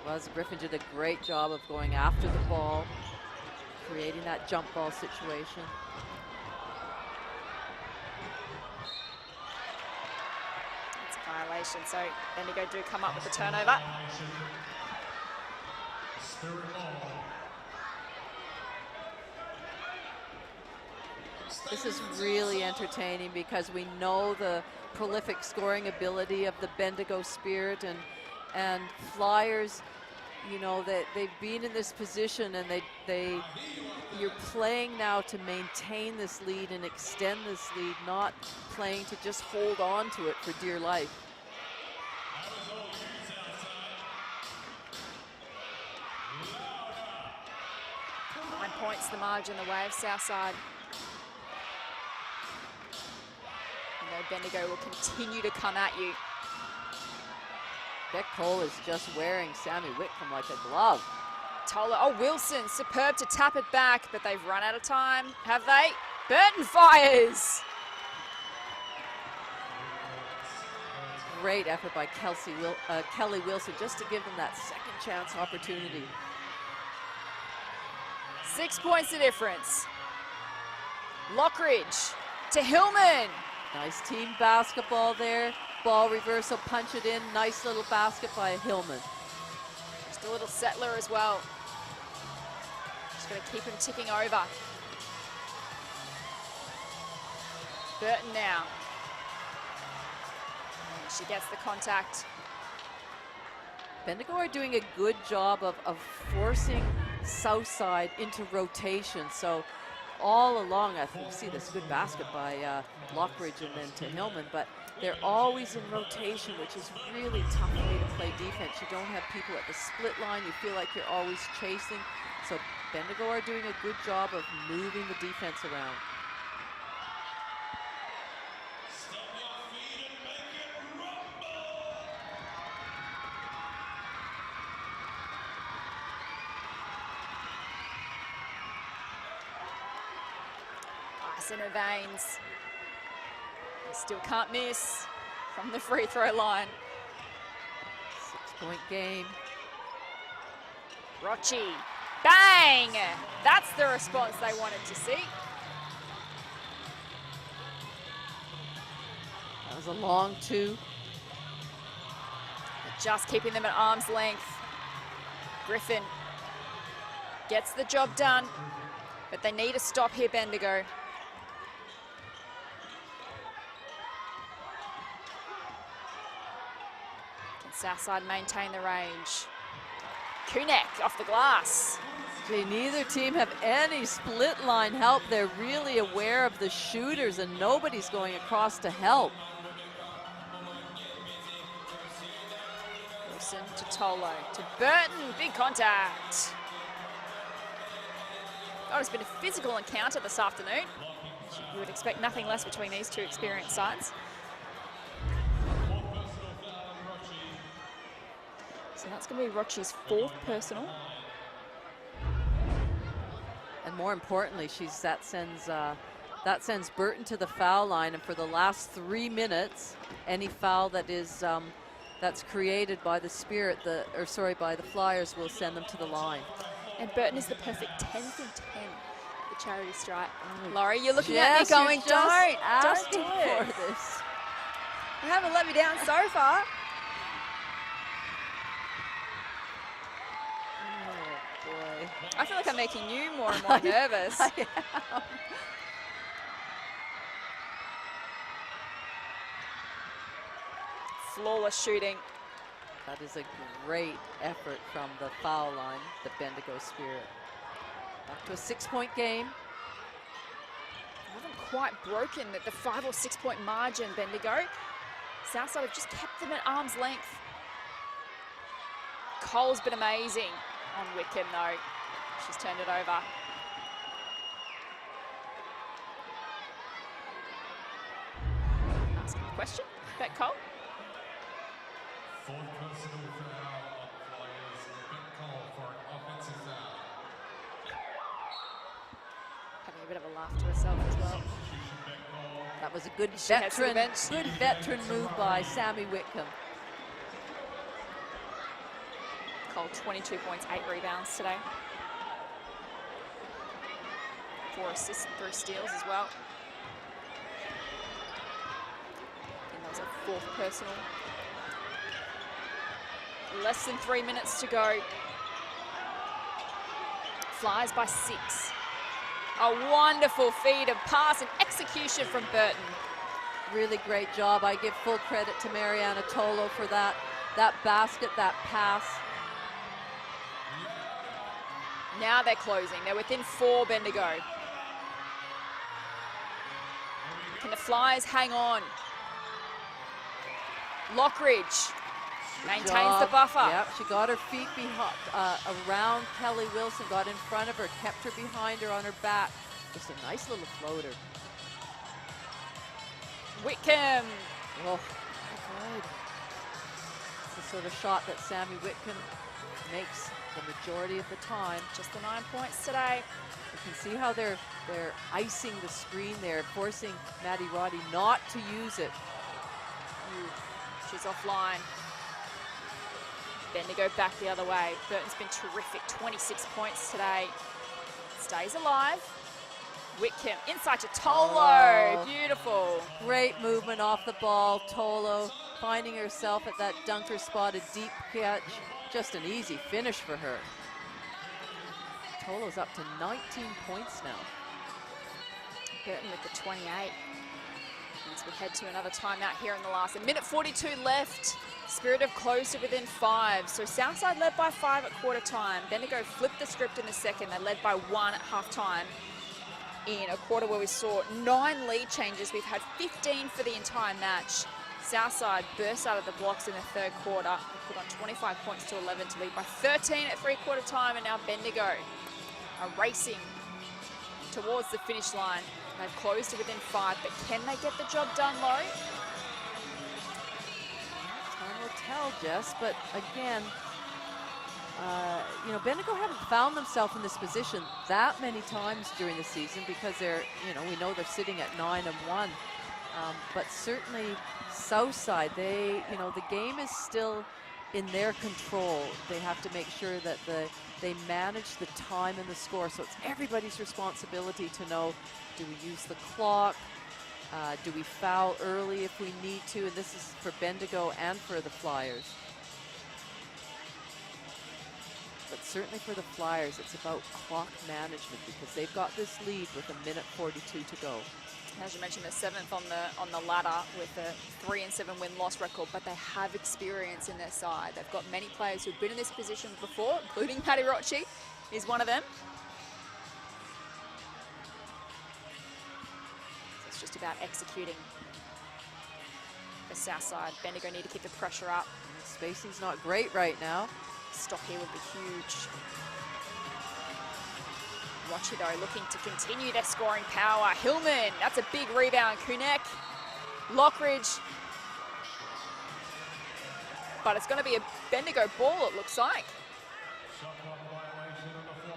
Well, Griffin did a great job of going after the ball, creating that jump ball situation. Violation, so Bendigo do come up with the turnover. This is really entertaining because we know the prolific scoring ability of the Bendigo Spirit, and Flyers, you know, that they've been in this position, and you're playing now to maintain this lead and extend this lead, not playing to just hold on to it for dear life. 9 points the margin the way of Southside. You know Bendigo will continue to come at you. Beck Cole is just wearing Sammy Whitcomb like a glove. Tola, oh, Wilson, superb to tap it back, but they've run out of time, have they? Burton fires! Great effort by Kelly Wilson just to give them that second chance opportunity. 6 points the difference. Lockridge to Hillman. Nice team basketball there. Ball reversal, punch it in. Nice little basket by Hillman. Just a little settler as well. Just going to keep him ticking over. Burton now. And she gets the contact. Bendigo are doing a good job of forcing Southside into rotation. So all along, I think you see this good basket by Lockridge and then to Hillman, but they're always in rotation, which is really tough way to play defense. You don't have people at the split line. You feel like you're always chasing. So Bendigo are doing a good job of moving the defense around. ice in her veins. They still can't miss from the free throw line. 6-point game. Rochi, bang! That's the response they wanted to see. That was a long 2. Just keeping them at arm's length. Griffin gets the job done, but they need a stop here, Bendigo. Can Southside maintain the range? Kunek off the glass. Gee, neither team have any split line help. They're really aware of the shooters and nobody's going across to help. Wilson to Tolo, to Burton, big contact. Oh, it's been a physical encounter this afternoon. You would expect nothing less between these two experienced sides. So that's going to be Rochi's 4th personal. And more importantly, that sends Burton to the foul line, and for the last 3 minutes, any foul that is that's created by the Spirit, by the Flyers, will send them to the line. And Burton is the perfect 10 from 10 at the charity stripe. Laurie, you're looking at me going, don't do it. For this. You haven't let me down so far. Oh boy. I feel like I'm making you more and more nervous. I am. Flawless shooting. That is a great effort from the foul line, the Bendigo Spirit. Back to a 6-point game. Haven't quite broken the 5 or 6 point margin, Bendigo. Southside have just kept them at arm's length. Cole's been amazing on Wickham though. She's turned it over. Asking a question, Bet Cole. 4th personal foul on Flyers. Bet Cole for an offensive foul. Having a bit of a laugh to herself as well. That was a good veteran move by Sammy Whitcomb. Cole, 22 points, 8 rebounds today. 4 assists and 3 steals as well. And that was a 4th personal. Less than 3 minutes to go. Flies by 6. A wonderful feed of pass and execution from Burton. Really great job. I give full credit to Mariana Tolo for that basket, that pass. Now they're closing. They're within 4, Bendigo. Can the Flyers hang on? Lockridge maintains the buffer. Yep, she got her feet around Kelly Wilson, got in front of her, kept her behind her on her back. Just a nice little floater. Whitcomb. Oh, good. It's the sort of shot that Sammy Whitcomb makes the majority of the time. Just the 9 points today. You can see how they're icing the screen there, forcing Maddie Roddy not to use it. She's offline. Bendigo back the other way. Burton's been terrific, 26 points today. Stays alive. Whitcomb inside to Tolo. Beautiful. Great movement off the ball. Tolo finding herself at that dunker spot, a deep catch. Just an easy finish for her. Tolo's up to 19 points now. Burton with the 28. As we head to another timeout here in the last. A minute 42 left. Spirit have closed to within 5. So Southside led by 5 at quarter time. Bendigo flipped the script in the second. They led by 1 at half time. In a quarter where we saw 9 lead changes. We've had 15 for the entire match. Southside burst out of the blocks in the 3rd quarter. They put on 25 points to 11 to lead by 13 at 3/4 time. And now Bendigo are racing towards the finish line. They've closed to within 5, but can they get the job done, Laurie? Time will tell, Jess, but again, you know, Bendigo haven't found themselves in this position that many times during the season because they're, you know, we know they're sitting at 9-1. But certainly Southside, they, you know, the game is still in their control. They have to make sure that they manage the time and the score. So it's everybody's responsibility to know, do we use the clock? Do we foul early if we need to? And this is for Bendigo and for the Flyers. But certainly for the Flyers, it's about clock management because they've got this lead with 1:42 to go. As you mentioned, they're 7th on the ladder with a 3-7 win-loss record, but they have experience in their side. They've got many players who've been in this position before, including Paddy Rocci is one of them. So it's just about executing for Southside. Bendigo need to keep the pressure up. Spacing's not great right now. Stop here would be huge. Rocci, though, looking to continue their scoring power. Hillman, that's a big rebound. Kunek, Lockridge. But it's going to be a Bendigo ball, it looks like.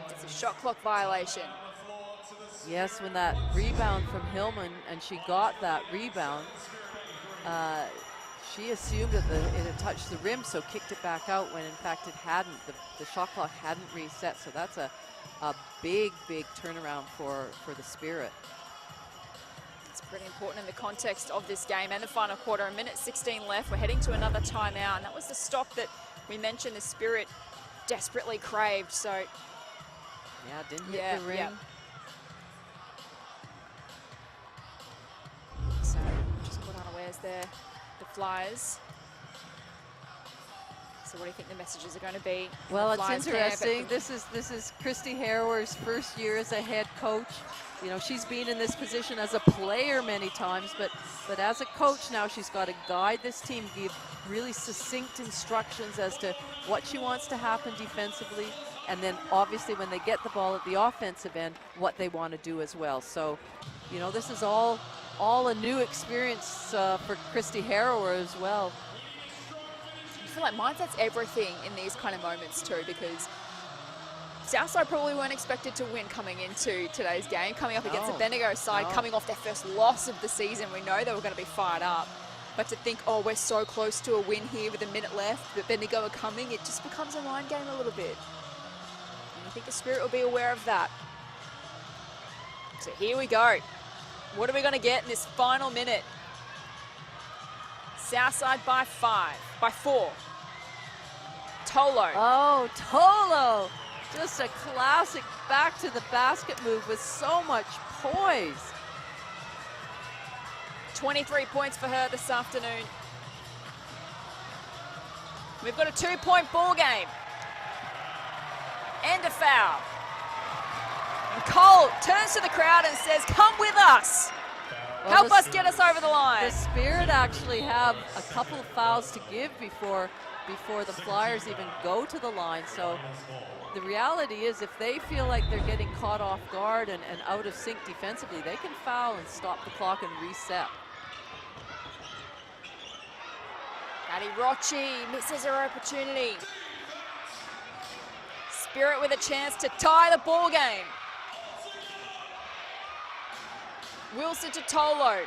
It's a shot clock violation. Yes, when that rebound from Hillman, and she got that rebound, she assumed that it had touched the rim, so kicked it back out when in fact it hadn't. The shot clock hadn't reset, so that's a big, big turnaround for the Spirit. It's pretty important in the context of this game and the final quarter. 1:16 left. We're heading to another timeout, and that was the stop that we mentioned the Spirit desperately craved. So yeah, didn't hit the ring. Yeah. So just caught unawares there, the Flyers. So what do you think the messages are going to be? Well, it's interesting. This is Christy Harrower's first year as a head coach. You know, she's been in this position as a player many times, but as a coach now, she's got to guide this team, give really succinct instructions as to what she wants to happen defensively, and then obviously when they get the ball at the offensive end, what they want to do as well. So, you know, this is all a new experience for Christy Harrower as well. I feel like mindset's everything in these kind of moments too, because Southside probably weren't expected to win coming into today's game, coming up against the Bendigo side, coming off their first loss of the season. We know they were going to be fired up, but to think, oh, we're so close to a win here with a minute left, but Bendigo are coming, it just becomes a mind game a little bit. And I think the Spirit will be aware of that. So here we go. What are we going to get in this final minute? Southside by 4. Tolo. Oh, Tolo. Just a classic back to the basket move with so much poise. 23 points for her this afternoon. We've got a 2-point ball game. And a foul. And Cole turns to the crowd and says, come with us. Well, help us get us over the line. The Spirit actually have a couple of fouls to give before the Flyers even go to the line. So the reality is if they feel like they're getting caught off guard and out of sync defensively, they can foul and stop the clock and reset. Paddy Rocci misses her opportunity. Spirit with a chance to tie the ball game. Wilson to Tolo.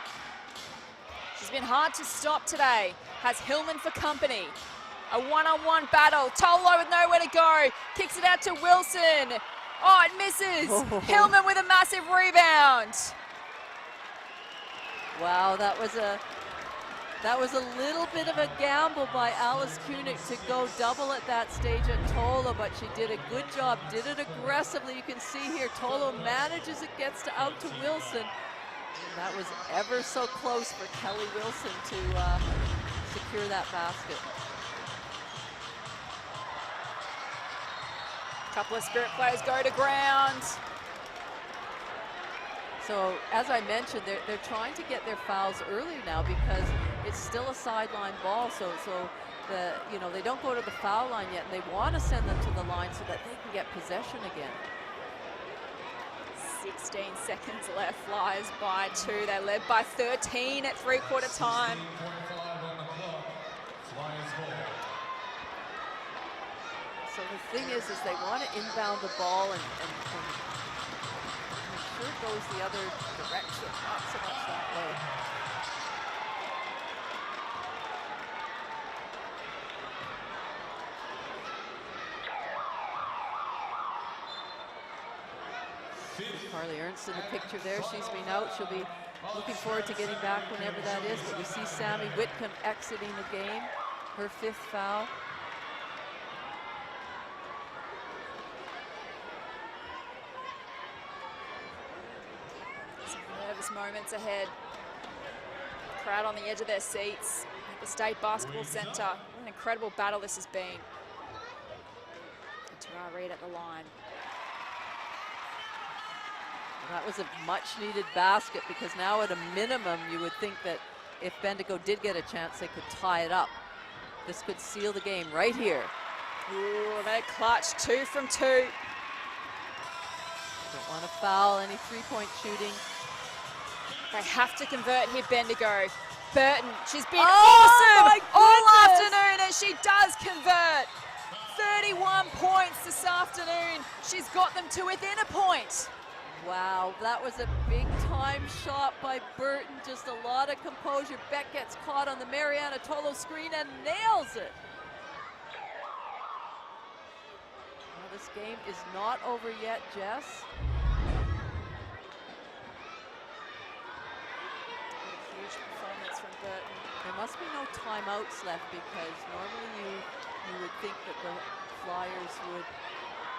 She's been hard to stop today. Has Hillman for company. A one-on-one battle. Tolo with nowhere to go. Kicks it out to Wilson. Oh, it misses. Oh. Hillman with a massive rebound. Wow, that was a little bit of a gamble by Alice Kunik to go double at that stage at Tolo, but she did a good job, did it aggressively. You can see here, Tolo manages it, gets out to Wilson. And that was ever so close for Kelly Wilson to secure that basket. A couple of Spirit players go to ground. So as I mentioned, they're trying to get their fouls early now because it's still a sideline ball. So they don't go to the foul line yet, and they want to send them to the line so that they can get possession again. 16 seconds left. Flyers by 2. They led by 13 at three-quarter time. So the thing is they want to inbound the ball and make sure it goes the other direction, not so much that way. Carly Ernst in the picture there. She's been out. She'll be looking forward to getting back whenever that is. But we see Sammy Whitcomb exiting the game. Her 5th foul. Some nervous moments ahead. Crowd on the edge of their seats at the State Basketball Centre. What an incredible battle this has been. And Tara Reid at the line. That was a much-needed basket because now at a minimum you would think that if Bendigo did get a chance, they could tie it up. This could seal the game right here. Ooh, they're clutch, 2 from 2. Don't want to foul any three-point shooting. They have to convert here, Bendigo. Burton, she's been Oh, awesome all afternoon, and she does convert. 31 points this afternoon. She's got them to within a point. Wow, that was a big time shot by Burton. Just a lot of composure. Beck gets caught on the Mariana Tolo screen and nails it. Well, this game is not over yet, Jess. Huge performance from Burton. There must be no timeouts left because normally you would think that the Flyers would.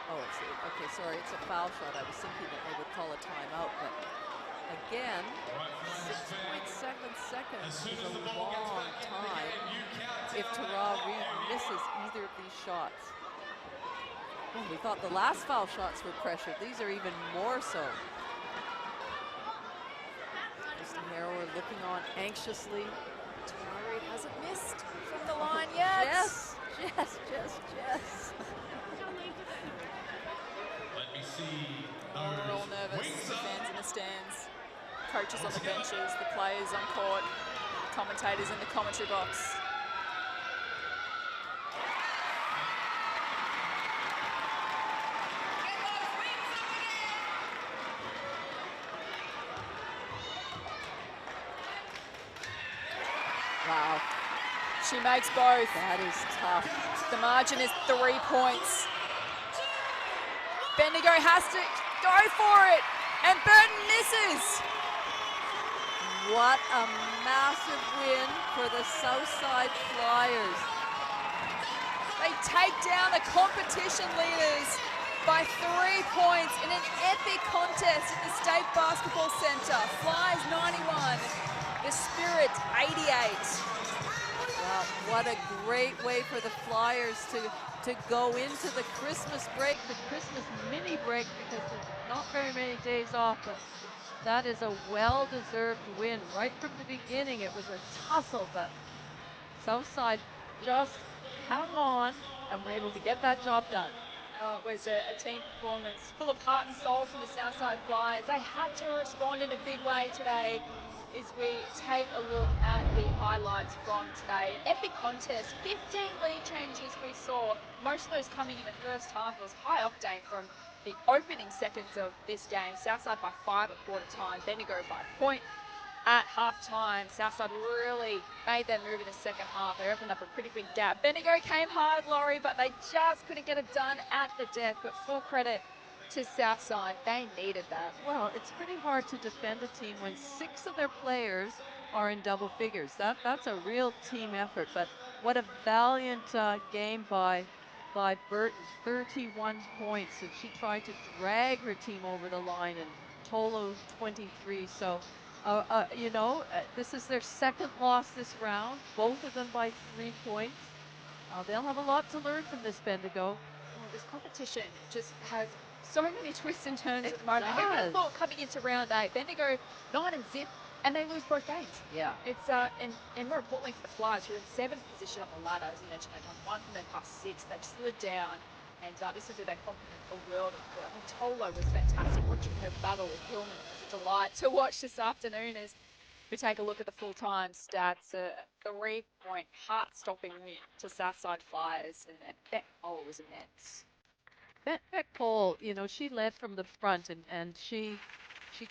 Oh, okay, sorry, it's a foul shot. I was thinking that they would call a timeout, but again, 6.7 seconds is a long time if Tara Reid misses either of these shots. Oh, we thought the last foul shots were pressured. These are even more so. Kristen Harrower looking on anxiously. Tara Reid hasn't missed from the line yet. Yes. We're all nervous, the fans in the stands, coaches on the benches, the players on court, the commentators in the commentary box. Wow. She makes both. That is tough. The margin is 3 points. Bendigo has to go for it, and Burton misses. What a massive win for the Southside Flyers. They take down the competition leaders by 3 points in an epic contest at the State Basketball Centre. Flyers 91, the Spirit 88. Wow, what a great way for the Flyers to go into the Christmas break, the Christmas mini break, because there's not very many days off, but that is a well-deserved win. Right from the beginning, it was a tussle, but Southside just hung on and were able to get that job done. Oh, it was a team performance full of heart and soul from the Southside Flyers. They had to respond in a big way today. As we take a look at the highlights from today. Epic contest, 15 lead changes we saw. Most of those coming in the first half. It was high octane from the opening seconds of this game. Southside by 5 at quarter time, Bendigo by a point at half time. Southside really made their move in the second half. They opened up a pretty big gap. Bendigo came hard, Laurie, but they just couldn't get it done at the death. But full credit to Southside, they needed that. Well, it's pretty hard to defend a team when 6 of their players are in double figures. That's a real team effort, but what a valiant game by Burton. 31 points, and she tried to drag her team over the line, and Tolo 23. So, this is their second loss this round, both of them by 3 points. They'll have a lot to learn from this Bendigo. Well, this competition just has so many twists and turns at the moment. Who would have thought coming into round 8, Bendigo 9-0, and they lose both games. Yeah. It's and more importantly for the Flyers, who are in 7th position on the ladder, as you mentioned, they won 1 from their past 6. They've slid down, and this is where they complement the world of good. I mean, Tolo was fantastic. Watching her battle with Hillman was a delight to watch this afternoon as we take a look at the full-time stats. A 3-point heart-stopping win to Southside Flyers, and that goal was immense. Paul, you know, she led from the front and she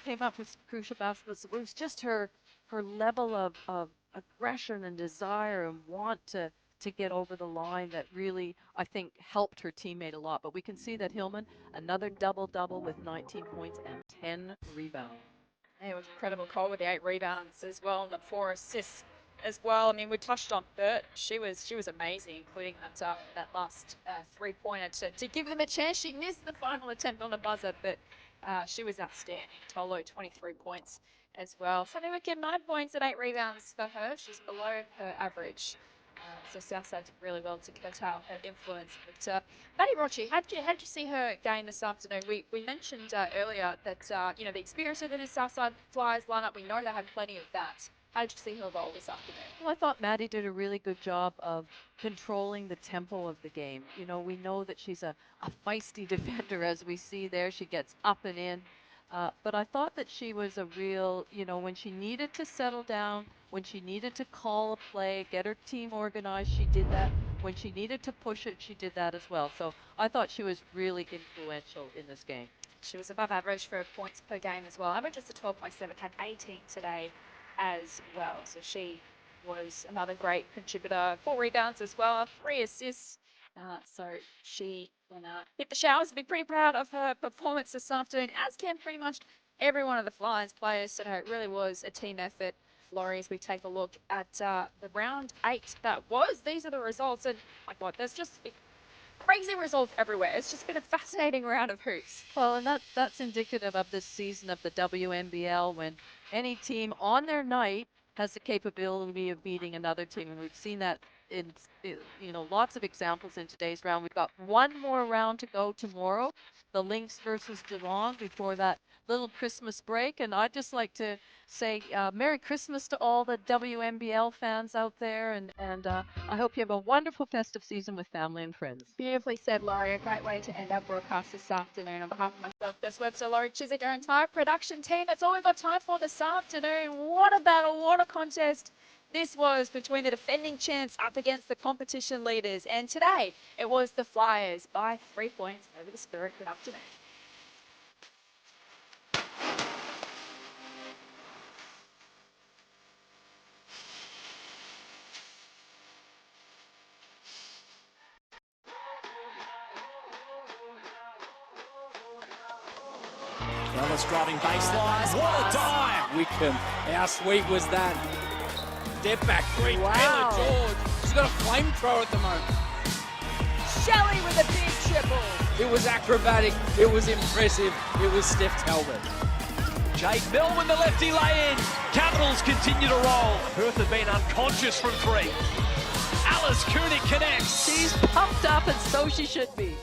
came up with crucial baskets. It was just her level of aggression and desire and want to get over the line that really, I think, helped her teammate a lot. But we can see that Hillman, another double-double with 19 points and 10 rebounds. Yeah, it was incredible. Cole with the 8 rebounds as well and the 4 assists as well. I mean, we touched on Burt. She was amazing, including that last 3-pointer to give them a chance. She missed the final attempt on the buzzer, but she was outstanding. Tolo, 23 points as well. So we get 9 points and 8 rebounds for her. She's below her average. So Southside did really well to curtail her influence. But Maddie Rochi, how'd you see her game this afternoon? We mentioned earlier that you know, the experience of the Southside Flyers lineup, we know they have plenty of that. How did you see her role this afternoon? Well, I thought Maddie did a really good job of controlling the tempo of the game. You know, we know that she's a feisty defender, as we see there. She gets up and in. But I thought that she was a real, you know, when she needed to settle down, when she needed to call a play, get her team organized, she did that. When she needed to push it, she did that as well. So I thought she was really influential in this game. She was above average for points per game as well. Average is a 12.7, had 18 today as well. So she was another great contributor. 4 rebounds as well, 3 assists. So she hit the showers and be pretty proud of her performance this afternoon, as can pretty much every one of the Flyers players. So it really was a team effort. Laurie, as we take a look at the round 8 that was, these are the results. And my God, there's just crazy results everywhere. It's just been a fascinating round of hoops. Well, and that's indicative of this season of the WNBL, when any team on their night has the capability of beating another team. And we've seen that in, you know, lots of examples in today's round. We've got one more round to go tomorrow, the Lynx versus Geelong, before that little Christmas break. And I'd just like to say Merry Christmas to all the WNBL fans out there. And I hope you have a wonderful festive season with family and friends. Beautifully said, Laurie. A great way to end our broadcast this afternoon. On behalf of myself, this website, Laurie Chiswick, our entire production team, that's all we've got time for this afternoon. What a battle, what a contest this was between the defending champs up against the competition leaders. And today, it was the Flyers by 3 points over the Spirit. Good afternoon. Ellis driving baseline. What a dive! Wickham, how sweet was that? Step back three, Wow. Taylor George. She's got a flamethrower at the moment. Shelley with a big triple. It was acrobatic, it was impressive, it was Steph Talbot. Jade Milne with the lefty lay-in. Capitals continue to roll. Perth have been unconscious from 3. Alice Koenig connects. She's pumped up, and so she should be.